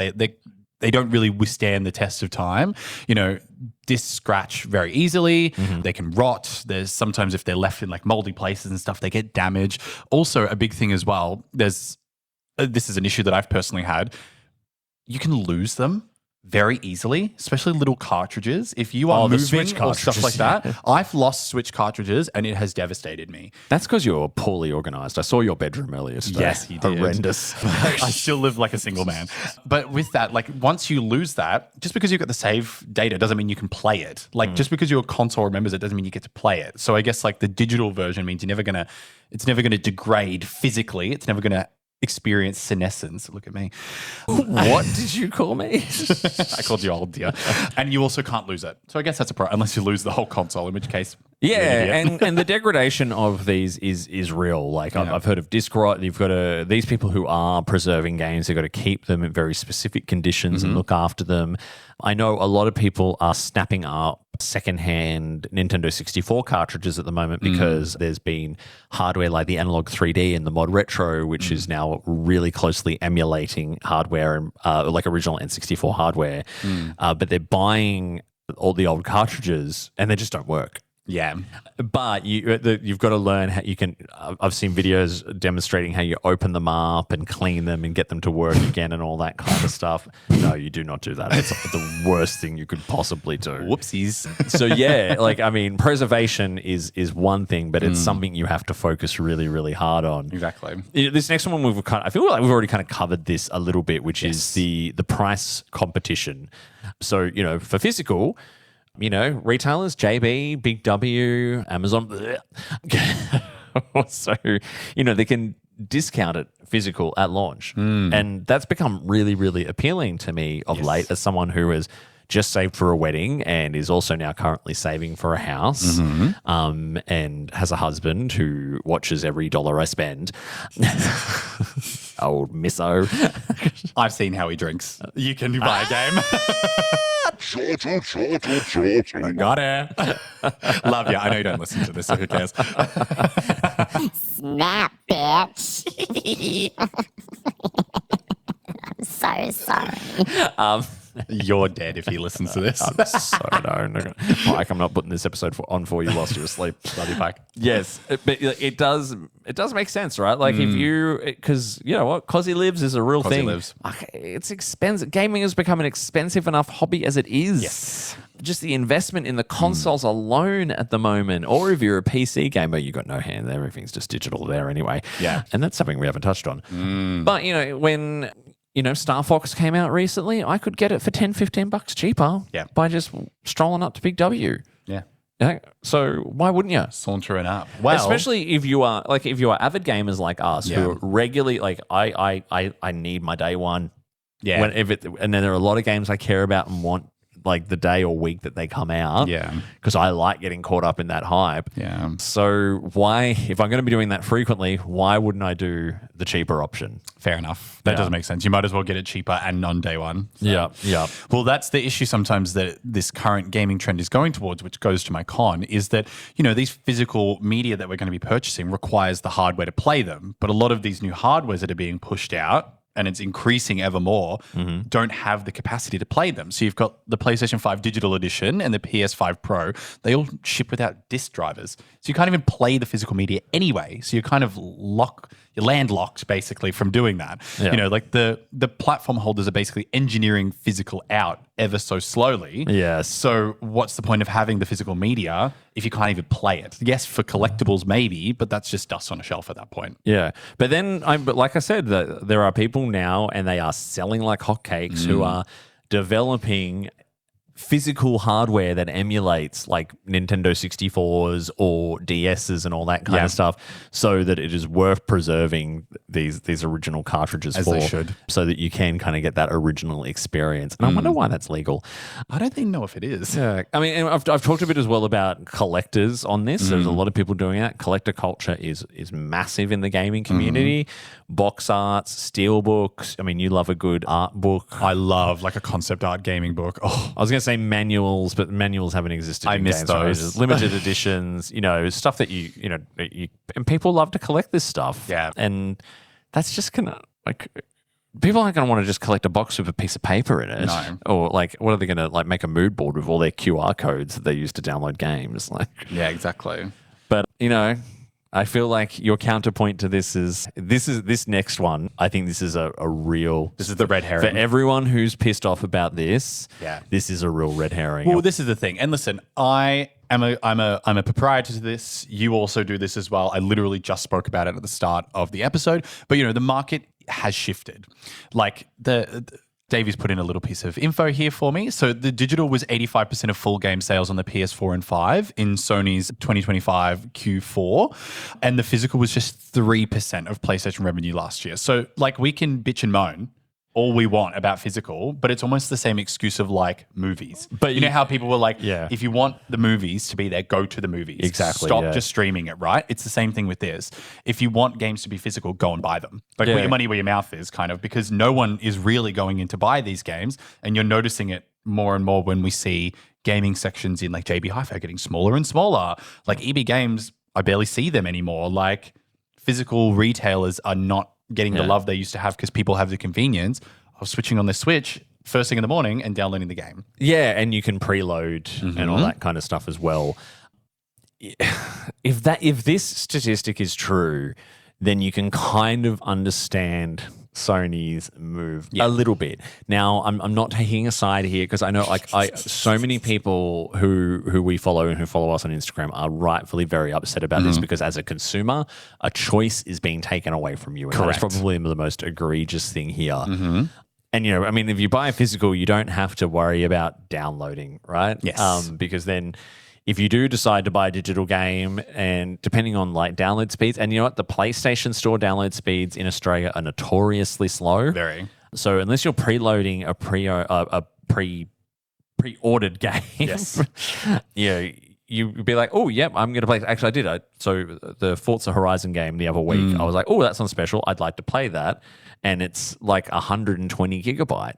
they don't really withstand the test of time. You know, discs scratch very easily. They can rot. There's sometimes if they're left in like moldy places and stuff, they get damaged. Also, a big thing as well, this is an issue that I've personally had. You can lose them very easily, especially little cartridges. If you are
the
moving
Switch
or stuff like
cartridges,
that, I've lost Switch cartridges and it has devastated me.
That's because you're poorly organized. I saw your bedroom earlier today.
Yes, he did.
Horrendous.
I still live like a single man. But with that, like once you lose that, just because you've got the save data doesn't mean you can play it. Like just because your console remembers it doesn't mean you get to play it. So I guess like the digital version means it's never gonna degrade physically. It's never gonna experience senescence. Look at me.
What did you call me?
I called you old, dear. And you also can't lose it. So I guess that's a pro, unless you lose the whole console, in which case.
Yeah, and the degradation of these is real. Like I've heard of disc rot. You've got to these people who are preserving games. They've got to keep them in very specific conditions and look after them. I know a lot of people are snapping up secondhand Nintendo 64 cartridges at the moment because there's been hardware like the Analog 3D and the Mod Retro, which is now really closely emulating hardware and like original N64 hardware. But they're buying all the old cartridges and they just don't work.
Yeah.
But you've got to learn how you can. I've seen videos demonstrating how you open them up and clean them and get them to work again and all that kind of stuff. No, you do not do that. It's the worst thing you could possibly do.
Whoopsies.
So yeah, like I mean, preservation is one thing, but it's something you have to focus really, really hard on.
Exactly.
This next one I feel like we've already kind of covered this a little bit, which is the price competition. So for physical. Retailers, JB, Big W, Amazon. So, they can discount it physical at launch. And that's become really, really appealing to me of late as someone who has just saved for a wedding and is also now currently saving for a house and has a husband who watches every dollar I spend. Old misso.
I've seen how he drinks. You can buy a game. Got it. Love you. I know you don't listen to this, so who cares?
Snap, bitch. I'm so sorry.
You're dead if he listens to this.
I'm so no. Mike, I'm not putting this episode on for you whilst you're asleep.
Love you, Pike.
Yes, but it does make sense, right? Like if you, because you know what, Cosy Lives is a real
Cosy
thing.
Lives.
Like, it's expensive. Gaming has become an expensive enough hobby as it is.
Yes.
Just the investment in the consoles alone at the moment, or if you're a PC gamer, you got no hand. Everything's just digital there anyway.
Yeah.
And that's something we haven't touched on. But when Star Fox came out recently, I could get it for $10-15 cheaper by just strolling up to Big W.
Yeah.
So why wouldn't you?
Sauntering up. Well,
especially if you are avid gamers like us who are regularly I need my day one.
Yeah.
And then there are a lot of games I care about and want like the day or week that they come out.
Yeah.
Because I like getting caught up in that hype.
Yeah.
So why, if I'm going to be doing that frequently, why wouldn't I do the cheaper option?
Fair enough. That does make sense. You might as well get it cheaper and non-day one. So.
Yeah.
Well, that's the issue sometimes that this current gaming trend is going towards, which goes to my con, is that, these physical media that we're going to be purchasing requires the hardware to play them. But a lot of these new hardwares that are being pushed out, and it's increasing ever more, don't have the capacity to play them. So you've got the PlayStation 5 Digital Edition and the PS5 Pro. They all ship without disc drivers. So you can't even play the physical media anyway. So you're kind of you're landlocked basically from doing that.
Yeah.
Like the platform holders are basically engineering physical out ever so slowly.
Yes.
So what's the point of having the physical media if you can't even play it? Yes, for collectibles maybe, but that's just dust on a shelf at that point.
Yeah. But then, but like I said, there are people now and they are selling like hotcakes who are developing physical hardware that emulates like Nintendo 64s or DSs and all that kind of stuff so that it is worth preserving these original cartridges
As
for.
they should.
So that you can kind of get that original experience. And I wonder why that's legal.
I don't think know if it is.
Yeah. I mean, and I've talked a bit as well about collectors on this. There's a lot of people doing that. Collector culture is massive in the gaming community. Box arts, steel books. I mean, you love a good art book.
I love like a concept art gaming book. Oh,
I was going to say manuals, but manuals haven't existed.
I
in
miss
games for
those.
ages. Limited editions, stuff that you and people love to collect this stuff.
Yeah.
And that's just gonna people aren't going to want to just collect a box with a piece of paper in it.
No.
Or like, what are they going to like make a mood board with all their QR codes that they use to download games? Like,
Yeah, exactly.
but you know, I feel like your counterpoint to this is this next one. I think this is a real.
This is the red
For
herring.
everyone who's pissed off about this,
Yeah.
this is a real red herring.
Well, this is the thing. And listen, I'm a proprietor to this. You also do this as well. I literally just spoke about it at the start of the episode. But the market has shifted. Like Davey's put in a little piece of info here for me. So the digital was 85% of full game sales on the PS4 and 5 in Sony's 2025 Q4. And the physical was just 3% of PlayStation revenue last year. So like we can bitch and moan all we want about physical, but it's almost the same excuse of like movies.
But
you know how people were like,
Yeah.
if you want the movies to be there, go to the movies.
Exactly,
Stop
yeah.
just streaming it, right? It's the same thing with this. If you want games to be physical, go and buy them. Like
Yeah.
put your money where your mouth is, kind of, because no one is really going in to buy these games. And you're noticing it more and more when we see gaming sections in like JB Hi-Fi getting smaller and smaller. Like EB Games, I barely see them anymore. Like physical retailers are not getting the
Yeah.
love they used to have because people have the convenience of switching on their Switch first thing in the morning and downloading the game.
Yeah, and you can preload and all that kind of stuff as well. If this statistic is true, then you can kind of understand Sony's move a little bit. Now, I'm not taking a side here because I know so many people who we follow and who follow us on Instagram are rightfully very upset about this because as a consumer, a choice is being taken away from you. And that's
Correct.
probably the most egregious thing here. And, I mean, if you buy a physical, you don't have to worry about downloading, right?
Yes.
Because then if you do decide to buy a digital game and depending on like download speeds, and you know what? The PlayStation Store download speeds in Australia are notoriously slow.
Very.
So unless you're preloading a pre-ordered game,
Yes.
you'd be like, oh, yep, I'm going to play. Actually, I did. So the Forza Horizon game the other week, I was like, oh, that's on special. I'd like to play that. And it's like 120 gigabyte.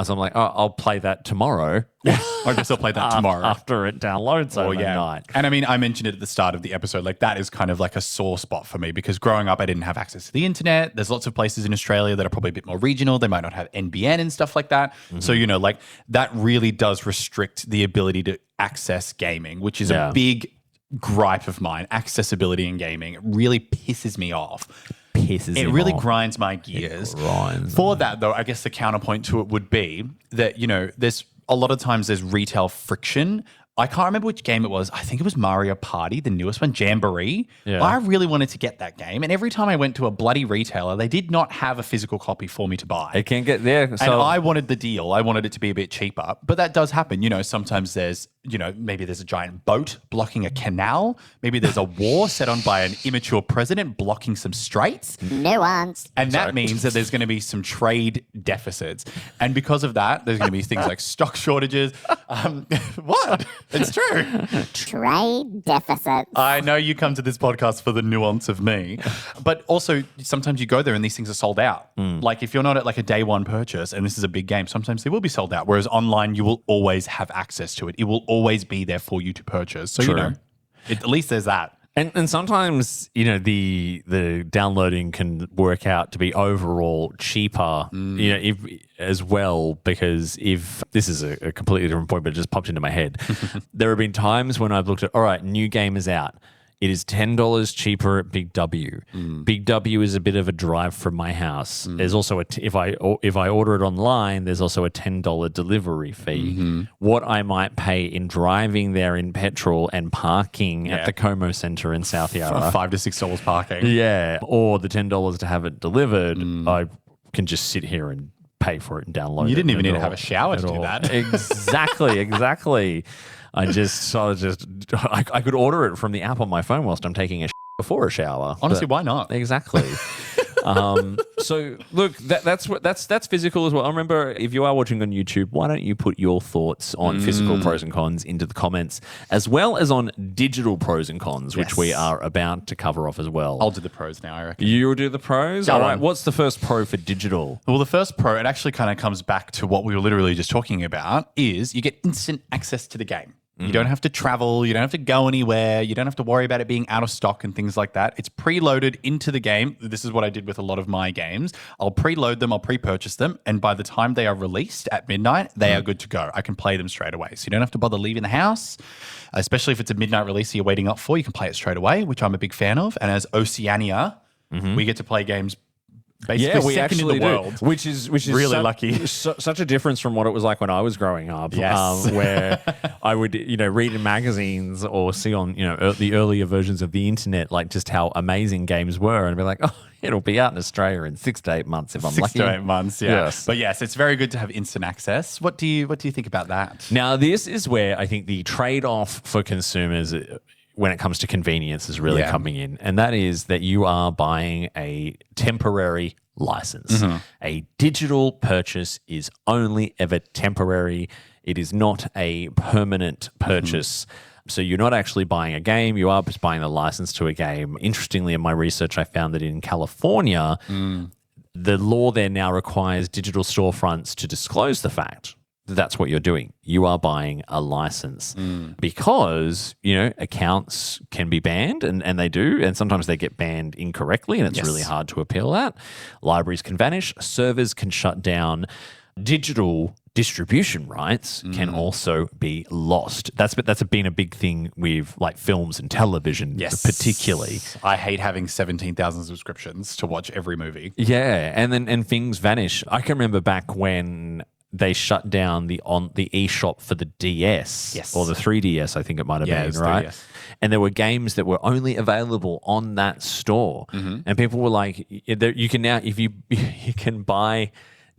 So I'm like, oh, I'll play that tomorrow.
I guess I'll play that tomorrow.
After it downloads overnight.
And I mean, I mentioned it at the start of the episode. Like that is kind of like a sore spot for me because growing up, I didn't have access to the internet. There's lots of places in Australia that are probably a bit more regional. They might not have NBN and stuff like that. So, like that really does restrict the ability to access gaming, which is a big gripe of mine. Accessibility in gaming. It really pisses me off. It really grinds my gears. For that, though, I guess the counterpoint to it would be that, there's a lot of times there's retail friction. I can't remember which game it was. I think it was Mario Party, the newest one, Jamboree.
Yeah.
I really wanted to get that game. And every time I went to a bloody retailer, they did not have a physical copy for me to buy.
It can't get there.
And
So
I wanted the deal. I wanted it to be a bit cheaper. But that does happen. Sometimes there's, maybe there's a giant boat blocking a canal. Maybe there's a war set on by an immature president blocking some straits.
Nuanced.
And that means that there's going to be some trade deficits. And because of that, there's going to be things like stock shortages. What? It's true.
Trade deficits.
I know you come to this podcast for the nuance of me, but also sometimes you go there and these things are sold out. Like if you're not at like a day one purchase and this is a big game, sometimes they will be sold out. Whereas online, you will always have access to it. It will always be there for you to purchase. So,
True.
at least there's that.
And sometimes, the downloading can work out to be overall cheaper, if as well, because if this is a completely different point, but it just popped into my head. There have been times when I've looked at, all right, new game is out. It is $10 cheaper at Big W. Big W is a bit of a drive from my house. There's also if I order it online, there's also a $10 delivery fee. What I might pay in driving there in petrol and parking at the Como Centre in South Yarra,
$5 to $6 parking.
yeah, or the $10 to have it delivered, I can just sit here and pay for it and download it.
You didn't even
at
need to
all-
have a shower to
at
do
all.
that.
Exactly. I could order it from the app on my phone whilst I'm taking a before a shower.
Honestly,
But-
why not?
Exactly. So look, that's physical as well. I remember if you are watching on YouTube, why don't you put your thoughts on physical pros and cons into the comments, as well as on digital pros and cons, which
Yes.
we are about to cover off as well.
I'll do the pros now, I reckon.
You'll do the pros?
Go
All right.
on.
What's the first pro for digital?
Well, the first pro, it actually kind of comes back to what we were literally just talking about, is you get instant access to the game. You don't have to travel. You don't have to go anywhere. You don't have to worry about it being out of stock and things like that. It's preloaded into the game. This is what I did with a lot of my games. I'll preload them. I'll pre-purchase them. And by the time they are released at midnight, they are good to go. I can play them straight away. So you don't have to bother leaving the house, especially if it's a midnight release that you're waiting up for. You can play it straight away, which I'm a big fan of. And as Oceania, we get to play games basically
we
second in
actually
the world.
do, which is
really lucky.
Such a difference from what it was like when I was growing up.
Yes.
Where I would read in magazines or see on the earlier versions of the internet like just how amazing games were, and be like, oh, it'll be out in Australia in 6 to 8 months if I'm lucky.
6 to 8 months, yeah.
Yes.
But yes, it's very good to have instant access. What do you think about that?
Now, this is where I think the trade-off for consumers when it comes to convenience is really coming in. And that is that you are buying a temporary license. A digital purchase is only ever temporary. It is not a permanent purchase. So you're not actually buying a game. You are just buying a license to a game. Interestingly, in my research, I found that in California, the law there now requires digital storefronts to disclose the fact that's what you're doing. You are buying a license because, accounts can be banned and they do. And sometimes they get banned incorrectly and it's really hard to appeal that. Libraries can vanish. Servers can shut down. Digital distribution rights can also be lost. That's been a big thing with like films and television, particularly.
I hate having 17,000 subscriptions to watch every movie.
Yeah, and things vanish. I can remember back when they shut down the eShop for the DS or the 3DS, I think it might have been, right?
3DS.
And there were games that were only available on that store, and people were like, "You can now, if you can buy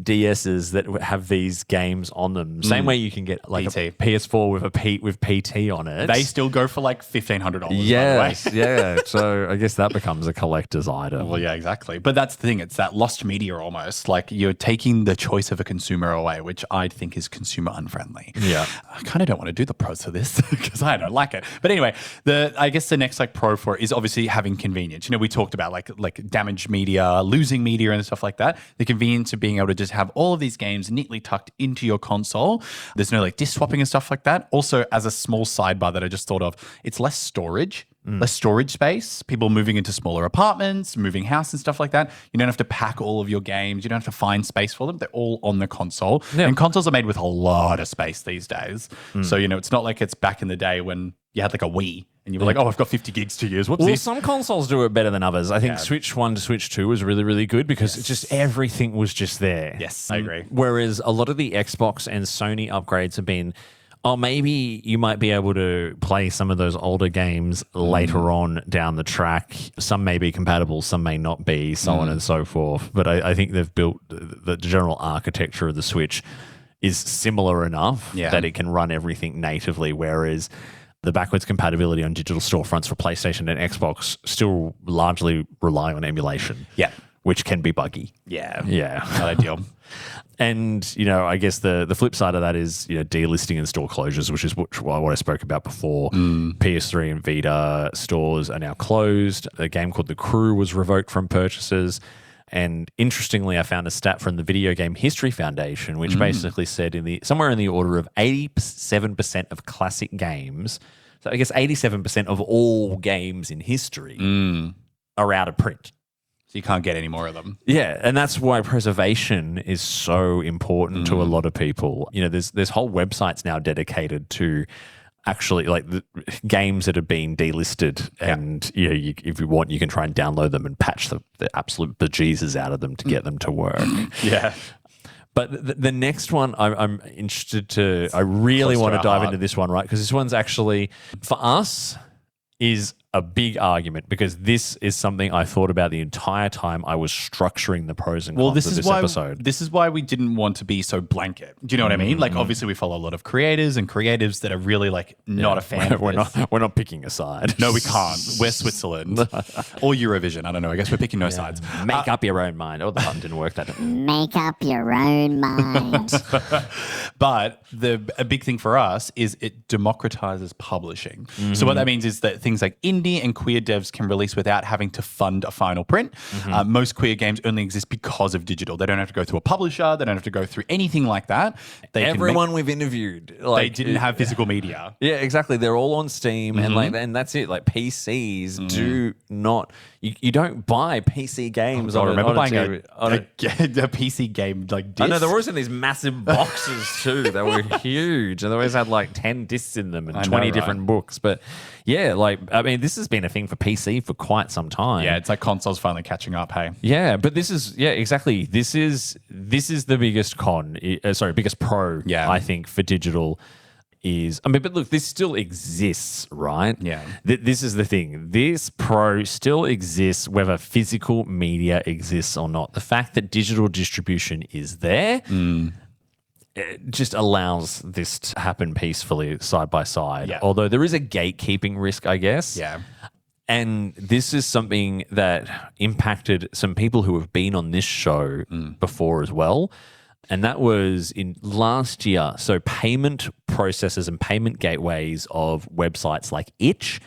DSs that have these games on them, same way you can get like
PT.
a PS4 with PT on it.
They still go for like $1,500.
Yes,
by the way.
yeah. So I guess that becomes a collector's item.
Well, yeah, exactly. But that's the thing. It's that lost media almost. Like you're taking the choice of a consumer away, which I think is consumer unfriendly.
Yeah.
I kind of don't want to do the pros for this because I don't like it. But anyway, I guess the next like pro for it is obviously having convenience. We talked about like damaged media, losing media and stuff like that. The convenience of being able to just have all of these games neatly tucked into your console. There's no like disk swapping and stuff like that. Also, as a small sidebar that I just thought of, it's less storage. Less storage space, people moving into smaller apartments, moving house and stuff like that. You don't have to pack all of your games. You don't have to find space for them. They're all on the console. Yeah. And consoles are made with a lot of space these days. So, it's not like it's back in the day when you had like a Wii and you were like, oh, I've got 50 gigs to use.
Well, some consoles do it better than others. I think Switch 1 to Switch 2 was really, really good because it's just everything was just there.
Yes, I agree.
Whereas a lot of the Xbox and Sony upgrades have been, maybe you might be able to play some of those older games later on down the track. Some may be compatible, some may not be, so on and so forth. But I think they've built the general architecture of the Switch is similar enough that it can run everything natively, whereas the backwards compatibility on digital storefronts for PlayStation and Xbox still largely rely on emulation.
Yeah.
Which can be buggy.
Yeah.
Not
ideal.
And, I guess the flip side of that is, delisting and store closures, which is what I spoke about before. PS3 and Vita stores are now closed. A game called The Crew was revoked from purchases. And interestingly, I found a stat from the Video Game History Foundation, which basically said somewhere in the order of 87% of classic games, so I guess 87% of all games in history are out of print.
You can't get any more of them.
Yeah, and that's why preservation is so important to a lot of people. There's whole websites now dedicated to actually like the games that have been delisted, and if you want, you can try and download them and patch the absolute bejesus out of them to get them to work.
Yeah.
But the next one, I'm interested to. I really want to dive into this one, right? Because this one's actually for us is a big argument because this is something I thought about the entire time I was structuring the pros and cons of this episode.
This is why we didn't want to be so blanket. Do you know what I mean? Like, obviously, we follow a lot of creators and creatives that are really like not a fan of this.
We're not picking a side.
No, we can't. We're Switzerland or Eurovision. I don't know. I guess we're picking no sides.
Make up your own mind. Oh, the button didn't work. That
Make up your own mind.
But a big thing for us is it democratizes publishing. So what that means is that things like indie indie and queer devs can release without having to fund a final print. Most queer games only exist because of digital. They don't have to go through a publisher. They don't have to go through anything like that.
Everyone we've interviewed,
they didn't have physical media.
Yeah, exactly. They're all on Steam, and that's it. Like PCs do not. You don't buy PC games.
I remember buying
a
PC game like disc.
I know, they're always in these massive boxes too. They were huge. And they always had like 10 discs in them and 20 different books. But yeah, this has been a thing for PC for quite some time.
Yeah, it's like consoles finally catching up, hey?
Yeah, but this is, exactly. This is the biggest biggest pro, I think, for digital. But look, this still exists, right?
Yeah.
This is the thing. This pro still exists whether physical media exists or not. The fact that digital distribution is there it just allows this to happen peacefully side by side.
Yeah.
Although there is a gatekeeping risk, I guess.
Yeah.
And this is something that impacted some people who have been on this show before as well. And that was in last year. So payment processors and payment gateways of websites like Itch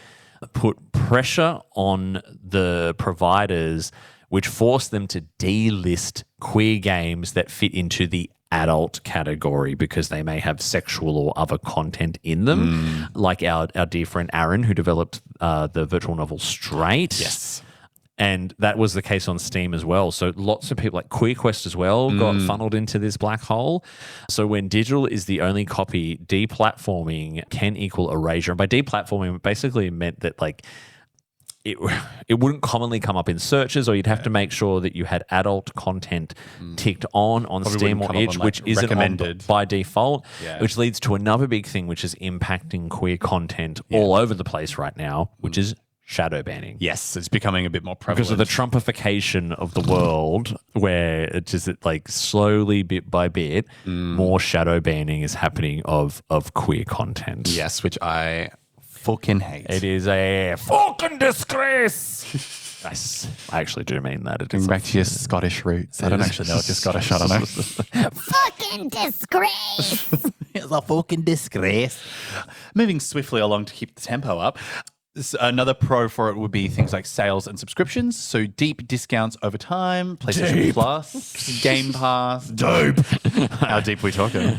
put pressure on the providers, which forced them to delist queer games that fit into the adult category because they may have sexual or other content in them. Like our dear friend Aaron, who developed the virtual novel Straight.
Yes.
And that was the case on Steam as well. So lots of people, like QueerQuest as well, got funneled into this black hole. So when digital is the only copy, deplatforming can equal erasure. And by deplatforming, it basically meant that it wouldn't commonly come up in searches, or you'd have to make sure that you had adult content ticked on
Probably
Steam
wouldn't
or
come up
Itch,
on,
which isn't
recommended.
by default,
Yeah.
which leads to another big thing, which is impacting queer content all over the place right now, which is shadow banning.
Yes, it's becoming a bit more prevalent.
Because of the Trumpification of the world, where it's just slowly, bit by bit, more shadow banning is happening of queer content.
Yes, which I fucking hate.
It is a fucking disgrace. I actually do mean that. It
Going
is
back to your Scottish roots. I don't actually know if you're Scottish, I don't know.
Fucking disgrace!
It's a fucking disgrace. Moving swiftly along to keep the tempo up. Another pro for it would be things like sales and subscriptions. So deep discounts over time, PlayStation Plus, Game Pass.
dope.
How deep are we talking?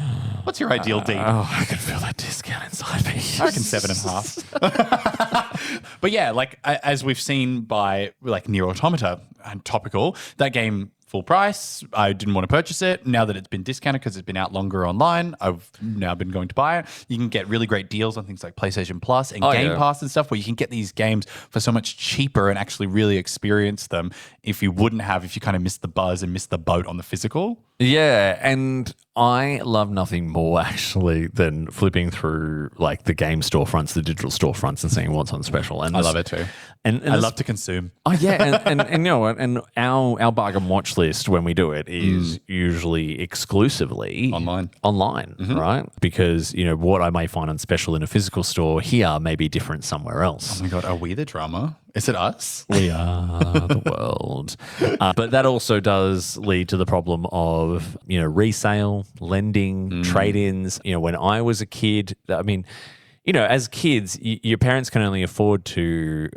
What's your ideal deep?
Oh, I can feel that discount inside me.
I reckon 7.5. But yeah, as we've seen by Nier Automata and Topical, that game full price. I didn't want to purchase it. Now that it's been discounted because it's been out longer online, I've now been going to buy it. You can get really great deals on things like PlayStation Plus and Game Pass and stuff, where you can get these games for so much cheaper and actually really experience them if you kind of missed the buzz and missed the boat on the physical.
Yeah, and I love nothing more actually than flipping through the game storefronts, the digital storefronts, and seeing what's on special. And
I love it too.
And
I love to consume.
Oh yeah, and you know what? And our bargain watch list when we do it is usually exclusively
Online,
right? Because what I may find on special in a physical store here may be different somewhere else.
Oh my God, are we the drama? Is it us?
We are the world. But that also does lead to the problem of, resale, lending, trade-ins. When I was a kid, as kids, your parents can only afford to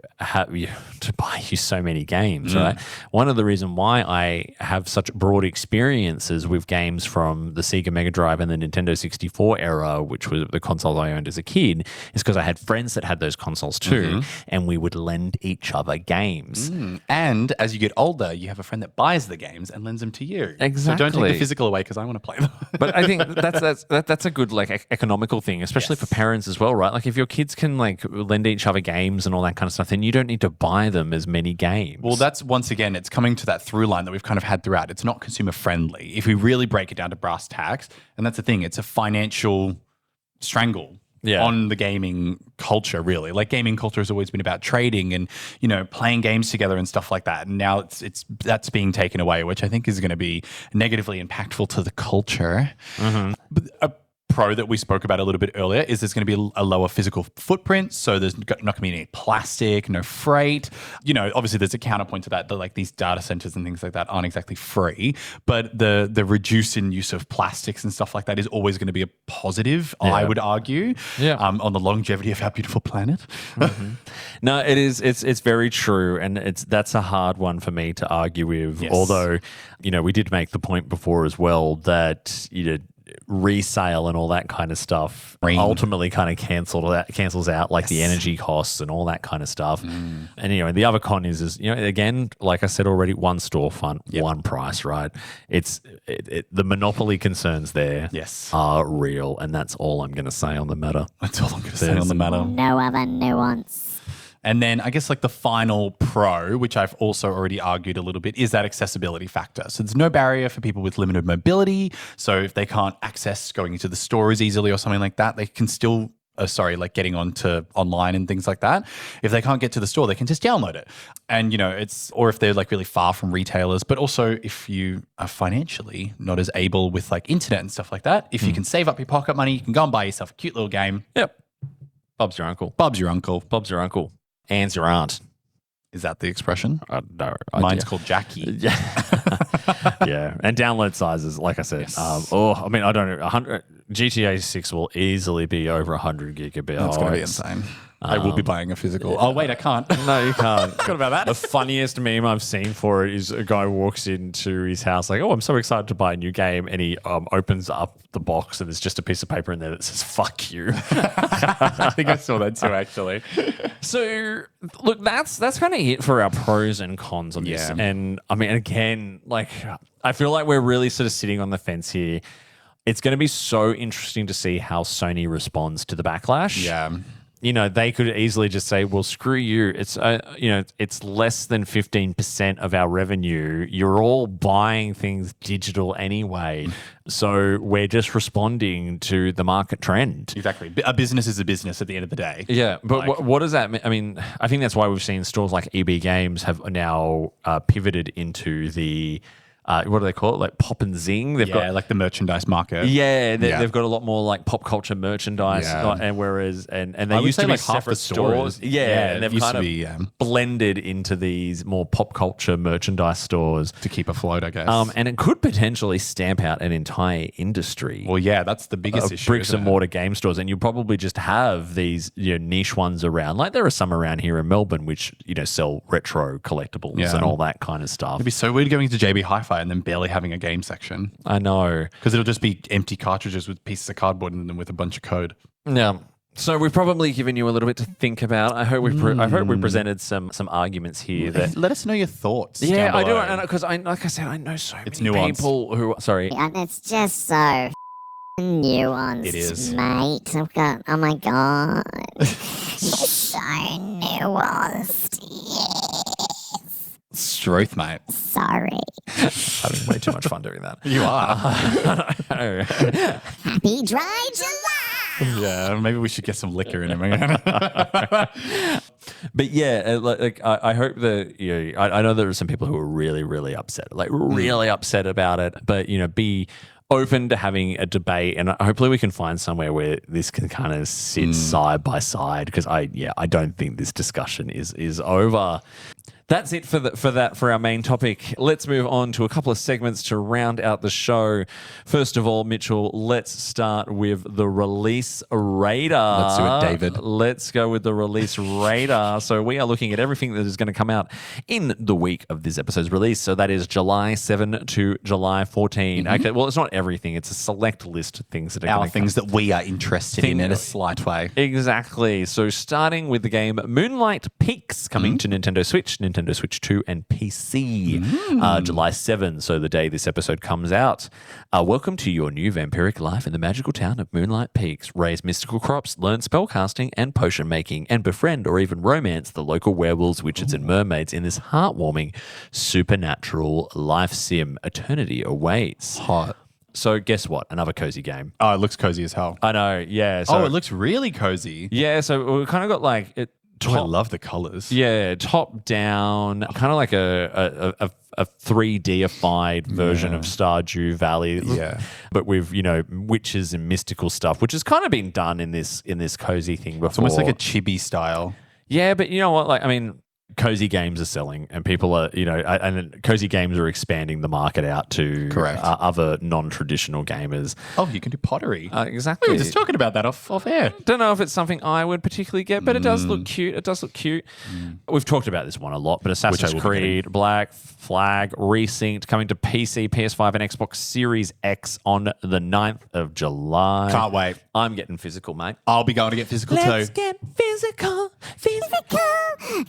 buy you so many games, right? One of the reasons why I have such broad experiences with games from the Sega Mega Drive and the Nintendo 64 era, which was the consoles I owned as a kid, is because I had friends that had those consoles too, and we would lend each other games.
And as you get older, you have a friend that buys the games and lends them to you.
Exactly.
So don't take the physical away because I want to play them.
But I think that's a good economical thing, especially for parents as well, right? If your kids can lend each other games and all that kind of stuff, then you don't need to buy them as many games.
Well, that's once again, it's coming to that through line that we've kind of had throughout. It's not consumer friendly. If we really break it down to brass tacks, and that's the thing, it's a financial strangle. On the gaming culture, really. Gaming culture has always been about trading and, playing games together and stuff like that. And now that's being taken away, which I think is going to be negatively impactful to the culture. But pro that we spoke about a little bit earlier is there's going to be a lower physical footprint. So there's not going to be any plastic, no freight. You know, obviously there's a counterpoint to that like these data centers and things like that aren't exactly free, but the reduce in use of plastics and stuff like that is always going to be a positive, I would argue, on the longevity of our beautiful planet.
No, it is. It's very true, and that's a hard one for me to argue with.
Yes.
Although, you know, we did make the point before as well that, you know, resale and all that kind of stuff ultimately kind of cancels out like the energy costs and all that kind of stuff. And, you know, the other con is, you know, again, like I said already, one storefront, one price, right? It's the monopoly concerns there are real, and that's all I'm going to say on the matter.
That's all I'm going to say on the matter.
No other nuance.
And then I guess like the final pro, which I've also already argued a little bit, is that accessibility factor. So there's no barrier for people with limited mobility. So if they can't access going into the stores easily or something like that, they can still, like getting onto online and things like that. If they can't get to the store, they can just download it. And, you know, or if they're like really far from retailers, but also if you are financially not as able with like internet and stuff like that, if you can save up your pocket money, you can go and buy yourself a cute little game.
Yep. Bob's your uncle.
Bob's your uncle.
Bob's your uncle. Anne's your aunt.
Is that the expression?
No,
Mine's called Jackie.
Yeah. Yeah. And download sizes, like I said. I mean, I don't know. 100 GTA 6 will easily be over 100 gigabytes.
That's going to be insane. I will be buying a physical. Oh, wait, I can't.
No, you can't.
Forgot about that.
The funniest meme I've seen for it is a guy walks into his house like, oh, I'm so excited to buy a new game. And he opens up the box and there's just a piece of paper in there that says, fuck you.
I think I saw that too, actually.
So, look, that's kind of it for our pros and cons on this. And, I mean, again, like, I feel like we're really sort of sitting on the fence here. It's going to be so interesting to see how Sony responds to the backlash.
Yeah.
You know, they could easily just say, well, screw you. It's, you know, it's less than 15% of our revenue. You're all buying things digital anyway. So we're just responding to the market trend.
Exactly. A business is a business at the end of the day.
Yeah. But what does that mean? I mean, I think that's why we've seen stores like EB Games have now pivoted into the what do they call it? Like pop and zing. They've got
like the merchandise market.
Yeah, they've got a lot more like pop culture merchandise, and whereas and they used to be
like half the
separate stores. Yeah, and they've kind of blended into these more pop culture merchandise stores
to keep afloat, I guess.
And it could potentially stamp out an entire industry.
Well, yeah, that's the biggest issue.
Bricks and mortar game stores, and you probably just have these niche ones around. Like there are some around here in Melbourne which sell retro collectibles and all that kind of stuff.
It'd be so weird going to JB Hi-Fi and then barely having a game section.
I know.
Because it'll just be empty cartridges with pieces of cardboard in them with a bunch of code.
Yeah. So we've probably given you a little bit to think about. I hope we presented some arguments here. That
let us know your thoughts.
Yeah, I do, because like I said, I know so many people who. Sorry,
and it's just so nuanced.
It is,
mate. Oh my god, it's so nuanced.
Stroth, mate.
Sorry.
Having way too much fun doing that.
You are.
Happy Dry July.
Yeah, maybe we should get some liquor in him.
But yeah, I hope that I know there are some people who are really, really upset, really upset about it. But be open to having a debate, and hopefully we can find somewhere where this can kind of sit side by side. Because I don't think this discussion is over. That's it for our main topic. Let's move on to a couple of segments to round out the show. First of all, Mitchell, let's start with the release radar.
Let's do it, David.
Let's go with the release radar. So we are looking at everything that is going to come out in the week of this episode's release. So that is July 7 to July 14. Okay, well, it's not everything. It's a select list of things that are going to
things that we are interested in a slight way.
Exactly. So starting with the game Moonlight Peaks coming to Nintendo Switch, Nintendo Switch 2 and PC July 7, so the day this episode comes out. Welcome to your new vampiric life in the magical town of Moonlight Peaks. Raise mystical crops, learn spellcasting and potion making, and befriend or even romance the local werewolves, witches and mermaids in this heartwarming supernatural life sim. Eternity awaits.
Hot.
So guess what? Another cozy game.
Oh, it looks cozy as hell.
I know, yeah. So,
it looks really cozy.
Yeah, so we kind of got
I love the colors.
Yeah, top down, kind of like a 3D-ified version of Stardew Valley.
Yeah.
But with, witches and mystical stuff, which has kind of been done in this cozy thing before.
It's almost like a chibi style.
Yeah, but you know what? Cozy games are selling, and people are, and cozy games are expanding the market out to other non-traditional gamers.
Oh, you can do pottery.
Exactly.
We were just talking about that off air.
Don't know if it's something I would particularly get, but it does look cute. We've talked about this one a lot, but Assassin's Creed Black Flag Resynced coming to PC, PS5, and Xbox Series X on the 9th of July.
Can't wait.
I'm getting physical, mate.
I'll be going to get physical too.
Let's get physical.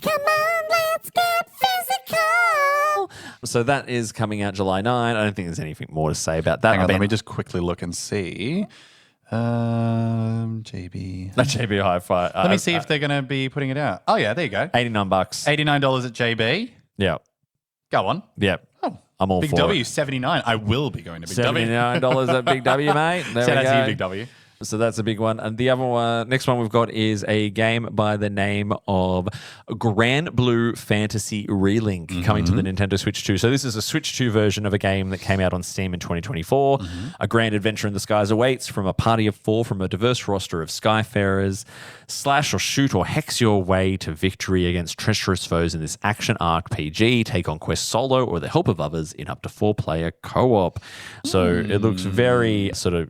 Come on, let's get physical.
So that is coming out July 9. I don't think there's anything more to say about that.
Hang on, let me just quickly look and see. JB.
JB Hi-Fi.
Let me see if they're going to be putting it out. Oh, yeah, there you go.
$89.
$89 at JB.
Yeah.
Go on.
Yeah.
Oh,
I'm all
Big
for
W,
it.
$79. I will be going to Big W.
$79 at Big W, mate. There
Shout
we
out to you,
go.
Big W.
So that's a big one. And the other one, next one we've got is a game by the name of Grand Blue Fantasy Relink coming to the Nintendo Switch 2. So this is a Switch 2 version of a game that came out on Steam in 2024. A grand adventure in the skies awaits from a party of 4 from a diverse roster of Skyfarers. Slash or shoot or hex your way to victory against treacherous foes in this action RPG. Take on quests solo or the help of others in up to 4-player co-op. So it looks very sort of,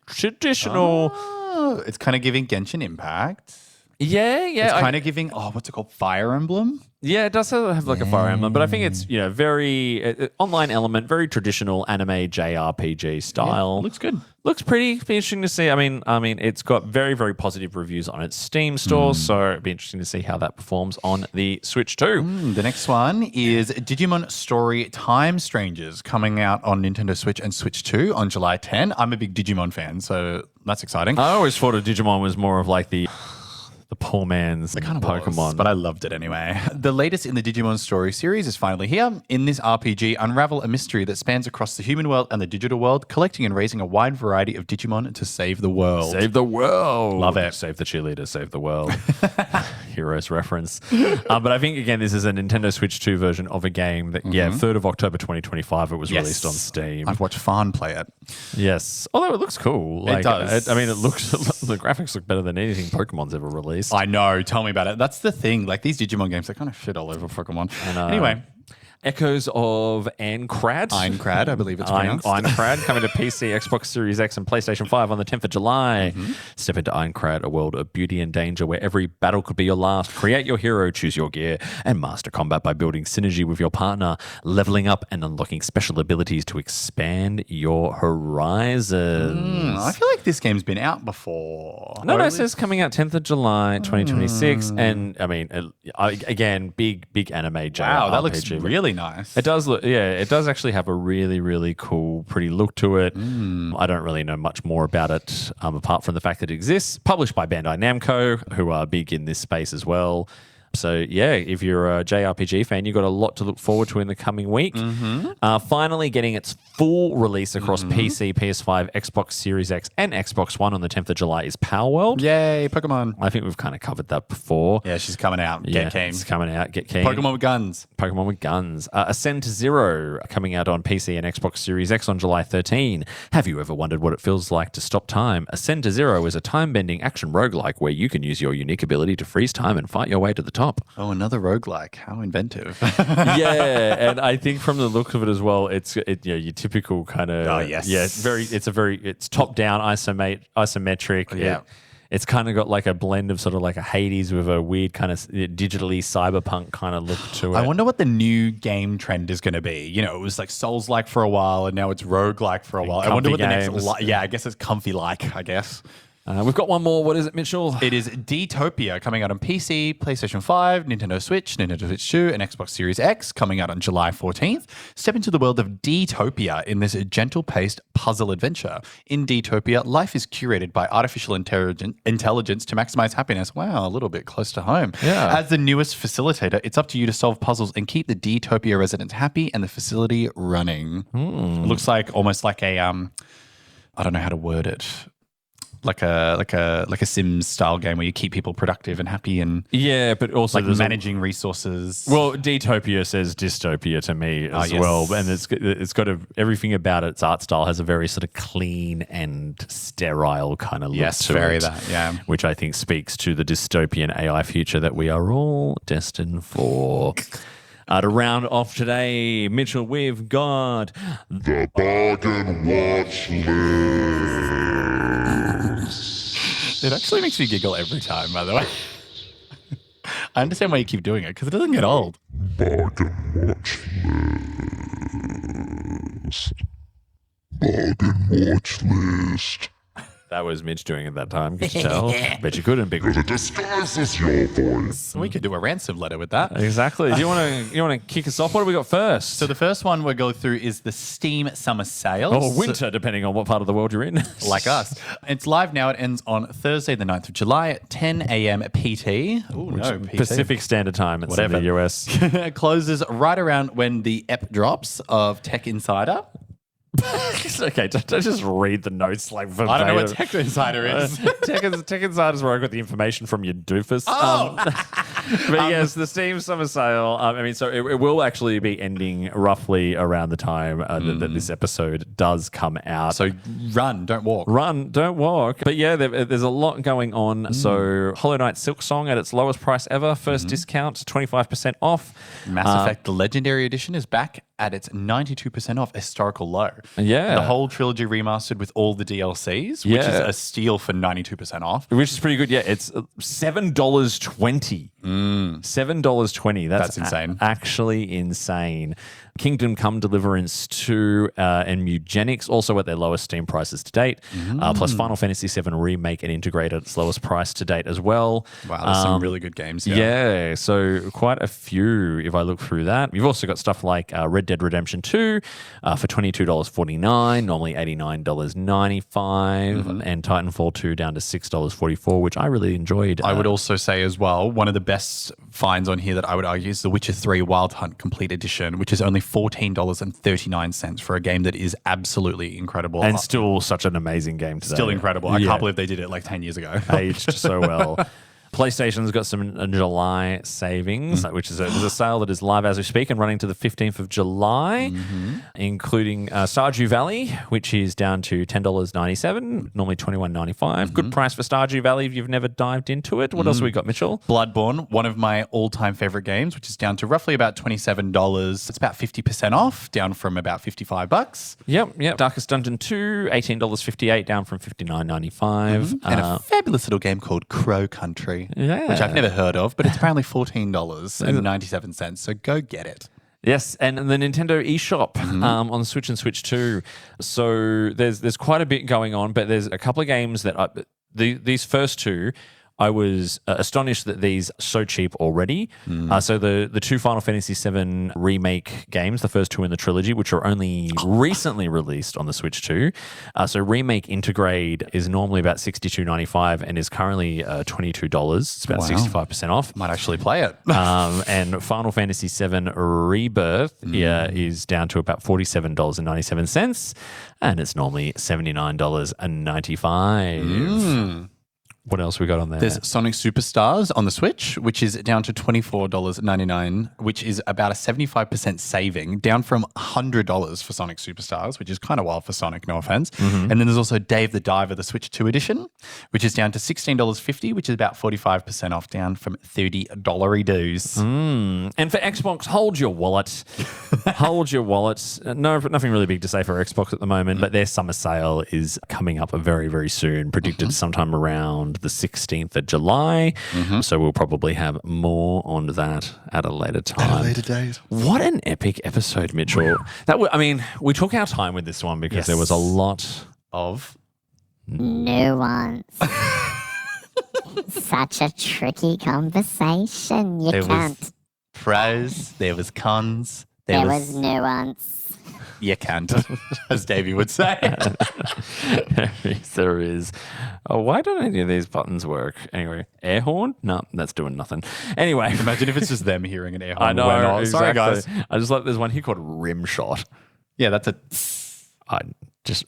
traditional.
Oh, it's kind of giving Genshin Impact.
Yeah.
It's kind of giving, what's it called? Fire Emblem?
Yeah, it does have like a Fire Emblem, but I think it's, very online element, very traditional anime JRPG style.
Yeah, looks good.
Looks pretty interesting to see. I mean, it's got very, very positive reviews on its Steam store, so it'd be interesting to see how that performs on the Switch 2.
The next one is Digimon Story Time Strangers coming out on Nintendo Switch and Switch 2 on July 10. I'm a big Digimon fan, so that's exciting.
I always thought a Digimon was more of like the poor man's
Kind of
Pokemon.
was, but I loved it anyway. The latest in the Digimon Story series is finally here. In this RPG, unravel a mystery that spans across the human world and the digital world, collecting and raising a wide variety of Digimon to save the world.
Save the world.
Love it.
Save the cheerleader, save the world. Heroes reference. But I think, again, this is a Nintendo Switch 2 version of a game that, 3rd of October 2025, it was released on Steam.
I've watched Fawn play it.
Yes. Although it looks cool.
It does.
I mean, it looks, the graphics look better than anything Pokemon's ever released.
I know. Tell me about it. That's the thing. Like these Digimon games, they kind of shit all over Pokemon. Anyway.
Echoes of Aincrad.
Aincrad, I believe it's pronounced.
Aincrad coming to PC, Xbox Series X, and PlayStation 5 on the 10th of July. Step into Aincrad, a world of beauty and danger where every battle could be your last. Create your hero, choose your gear, and master combat by building synergy with your partner, leveling up and unlocking special abilities to expand your horizons.
I feel like this game's been out before.
No, it says coming out 10th of July, 2026. And I mean, again, big anime JRPG.
Wow, that looks really nice.
It does look, it does actually have a really, really cool, pretty look to it. I don't really know much more about it apart from the fact that it exists. Published by Bandai Namco, who are big in this space as well. So, if you're a JRPG fan, you've got a lot to look forward to in the coming week. Finally getting its full release across PC, PS5, Xbox Series X, and Xbox One on the 10th of July is Power World.
Yay, Pokemon.
I think we've kind of covered that before.
Yeah, she's coming out. Get keen.
It's coming out. Get keen.
Pokemon with guns.
Pokemon with guns. Ascend to Zero coming out on PC and Xbox Series X on July 13. Have you ever wondered what it feels like to stop time? Ascend to Zero is a time-bending action roguelike where you can use your unique ability to freeze time and fight your way to the top.
Oh, another roguelike. How inventive.
Yeah, and I think from the look of it as well, it's your typical kind of it's top down isometric. It's kind of got like a blend of sort of like a Hades with a weird kind of digitally cyberpunk kind of look to it.
I wonder what the new game trend is going to be. It was like Souls-like for a while and now it's roguelike for a while. I wonder what the next I guess it's comfy-like, I guess.
We've got one more. What is it, Mitchell?
It is Detopia coming out on PC, PlayStation 5, Nintendo Switch, Nintendo Switch 2, and Xbox Series X coming out on July 14th. Step into the world of Detopia in this gentle-paced puzzle adventure. In Detopia, life is curated by artificial intelligence to maximize happiness. Wow, a little bit close to home.
Yeah.
As the newest facilitator, it's up to you to solve puzzles and keep the Detopia residents happy and the facility running. It looks like almost like a, I don't know how to word it. like a Sims style game where you keep people productive and happy and
Yeah, but also
like
there's
managing resources.
Well, Detopia says dystopia to me as
yes.
well, and it's got everything about its art style has a very sort of clean and sterile kind of look to
very
it,
that, yeah.
which I think speaks to the dystopian AI future that we are all destined for. To round off today, Mitchell, we've got
The bargain watch list.
It actually makes me giggle every time, by the way. I understand why you keep doing it, because it doesn't get old.
Bargain watch list. Bargain watch list.
that was Mitch doing it that time. Could you tell? Bet you couldn't, big one.
It disguises your voice.
We could do a ransom letter with that.
Exactly. Do you want to kick us off? What do we got first?
So the first one we'll go through is the Steam Summer Sale.
or winter, depending on what part of the world you're in.
Like us. It's live now. It ends on Thursday, the 9th of July at 10 a.m. PT. Oh, no, PT.
Pacific Standard Time. It's
Whatever.
in the US.
It closes right around when the ep drops of Tech Insider.
Okay, don't just read the notes like verbatim.
I don't know what Tech Insider is.
Tech Insider is where I got the information from, you doofus.
Oh.
But yes, the Steam Summer Sale. So it will actually be ending roughly around the time that this episode does come out.
So run, don't walk.
Run, don't walk. But yeah, there's a lot going on. So Hollow Knight Silk Song at its lowest price ever. First discount, 25% off.
Mass Effect, the Legendary Edition, is back at its 92% off historical low.
Yeah.
The whole trilogy remastered with all the DLCs, which is a steal for 92% off.
Which is pretty good. Yeah, it's $7.20. $7.20.
That's insane.
Actually insane. Kingdom Come Deliverance 2 and Mugenics also at their lowest Steam prices to date. Plus Final Fantasy VII Remake and Integrate at its lowest price to date as well.
Wow, there's some really good games here.
Yeah, so quite a few if I look through that. You've also got stuff like Red Dead Redemption 2 for $22.49, normally $89.95, and Titanfall 2 down to $6.44, which I really enjoyed.
I would also say as well, one of the best finds on here that I would argue is The Witcher 3 Wild Hunt Complete Edition, which is only $14.39 for a game that is absolutely incredible.
and still such an amazing game today.
Still incredible. I
Yeah.
can't believe they did it like 10 years ago.
Aged so well. PlayStation's got some July savings, which is there's a sale that is live as we speak and running to the 15th of July, including Stardew Valley, which is down to $10.97, normally $21.95. Good price for Stardew Valley if you've never dived into it. What else have we got, Mitchell?
Bloodborne, one of my all-time favorite games, which is down to roughly about $27. It's about 50% off, down from about $55.
Yep. Darkest Dungeon 2, $18.58, down from $59.95.
And a fabulous little game called Crow Country,
Yeah.
which I've never heard of, but it's apparently $14.97. So go get it.
Yes, and the Nintendo eShop on Switch and Switch 2. So there's quite a bit going on, but there's a couple of games that these first two, I was astonished that these are so cheap already. So the two Final Fantasy VII Remake games, the first two in the trilogy, which are only recently released on the Switch 2. So Remake Integrate is normally about $62.95 and is currently $22. It's about 65% off.
Might actually play it.
And Final Fantasy VII Rebirth is down to about $47.97, and it's normally $79.95. What else we got on there?
There's Sonic Superstars on the Switch, which is down to $24.99, which is about a 75% saving, down from $100 for Sonic Superstars, which is kind of wild for Sonic, no offense. And then there's also Dave the Diver, the Switch 2 edition, which is down to $16.50, which is about 45% off, down from $30 dues.
And for Xbox, hold your wallet. Hold your wallets. No, nothing really big to say for Xbox at the moment, but their summer sale is coming up very, very soon, predicted sometime around the 16th of July. So we'll probably have more on that at a later time.
date.
What an epic episode, Mitchell. We took our time with this one because there was a lot
Of
Nuance. Such a tricky conversation. You
There
can't.
was pros, there was cons,
There was nuance.
you can't, as Davey would say.
there is. Oh, why don't any of these buttons work? Anyway, air horn? No, that's doing nothing. Anyway.
Imagine if it's just them hearing an air horn.
I know.
We're not.
Exactly.
Sorry, guys.
I just like there's one here called rim shot.
Yeah, that's a...
I just,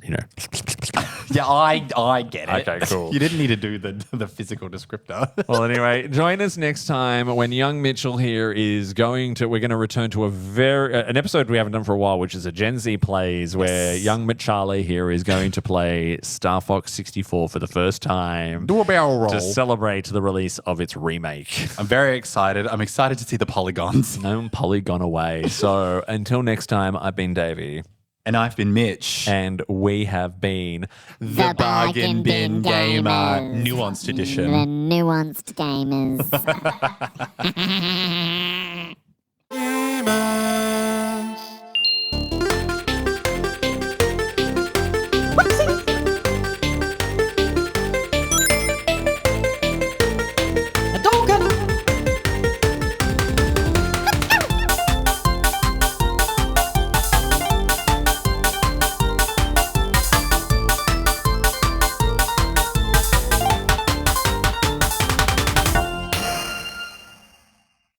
Yeah, I get it.
Okay, cool.
You didn't need to do the physical descriptor.
Well, anyway, join us next time when young Mitchell here is we're going to return to an episode we haven't done for a while, which is a Gen Z plays, where young Mitchale here is going to play Star Fox 64 for the first time.
Do a barrel roll.
To celebrate the release of its remake.
I'm very excited. I'm excited to see the polygons.
No polygon away. So until next time, I've been Davey.
And I've been Mitch.
And we have been
The Bargain Bin Gamer. Nuanced edition.
The nuanced gamers.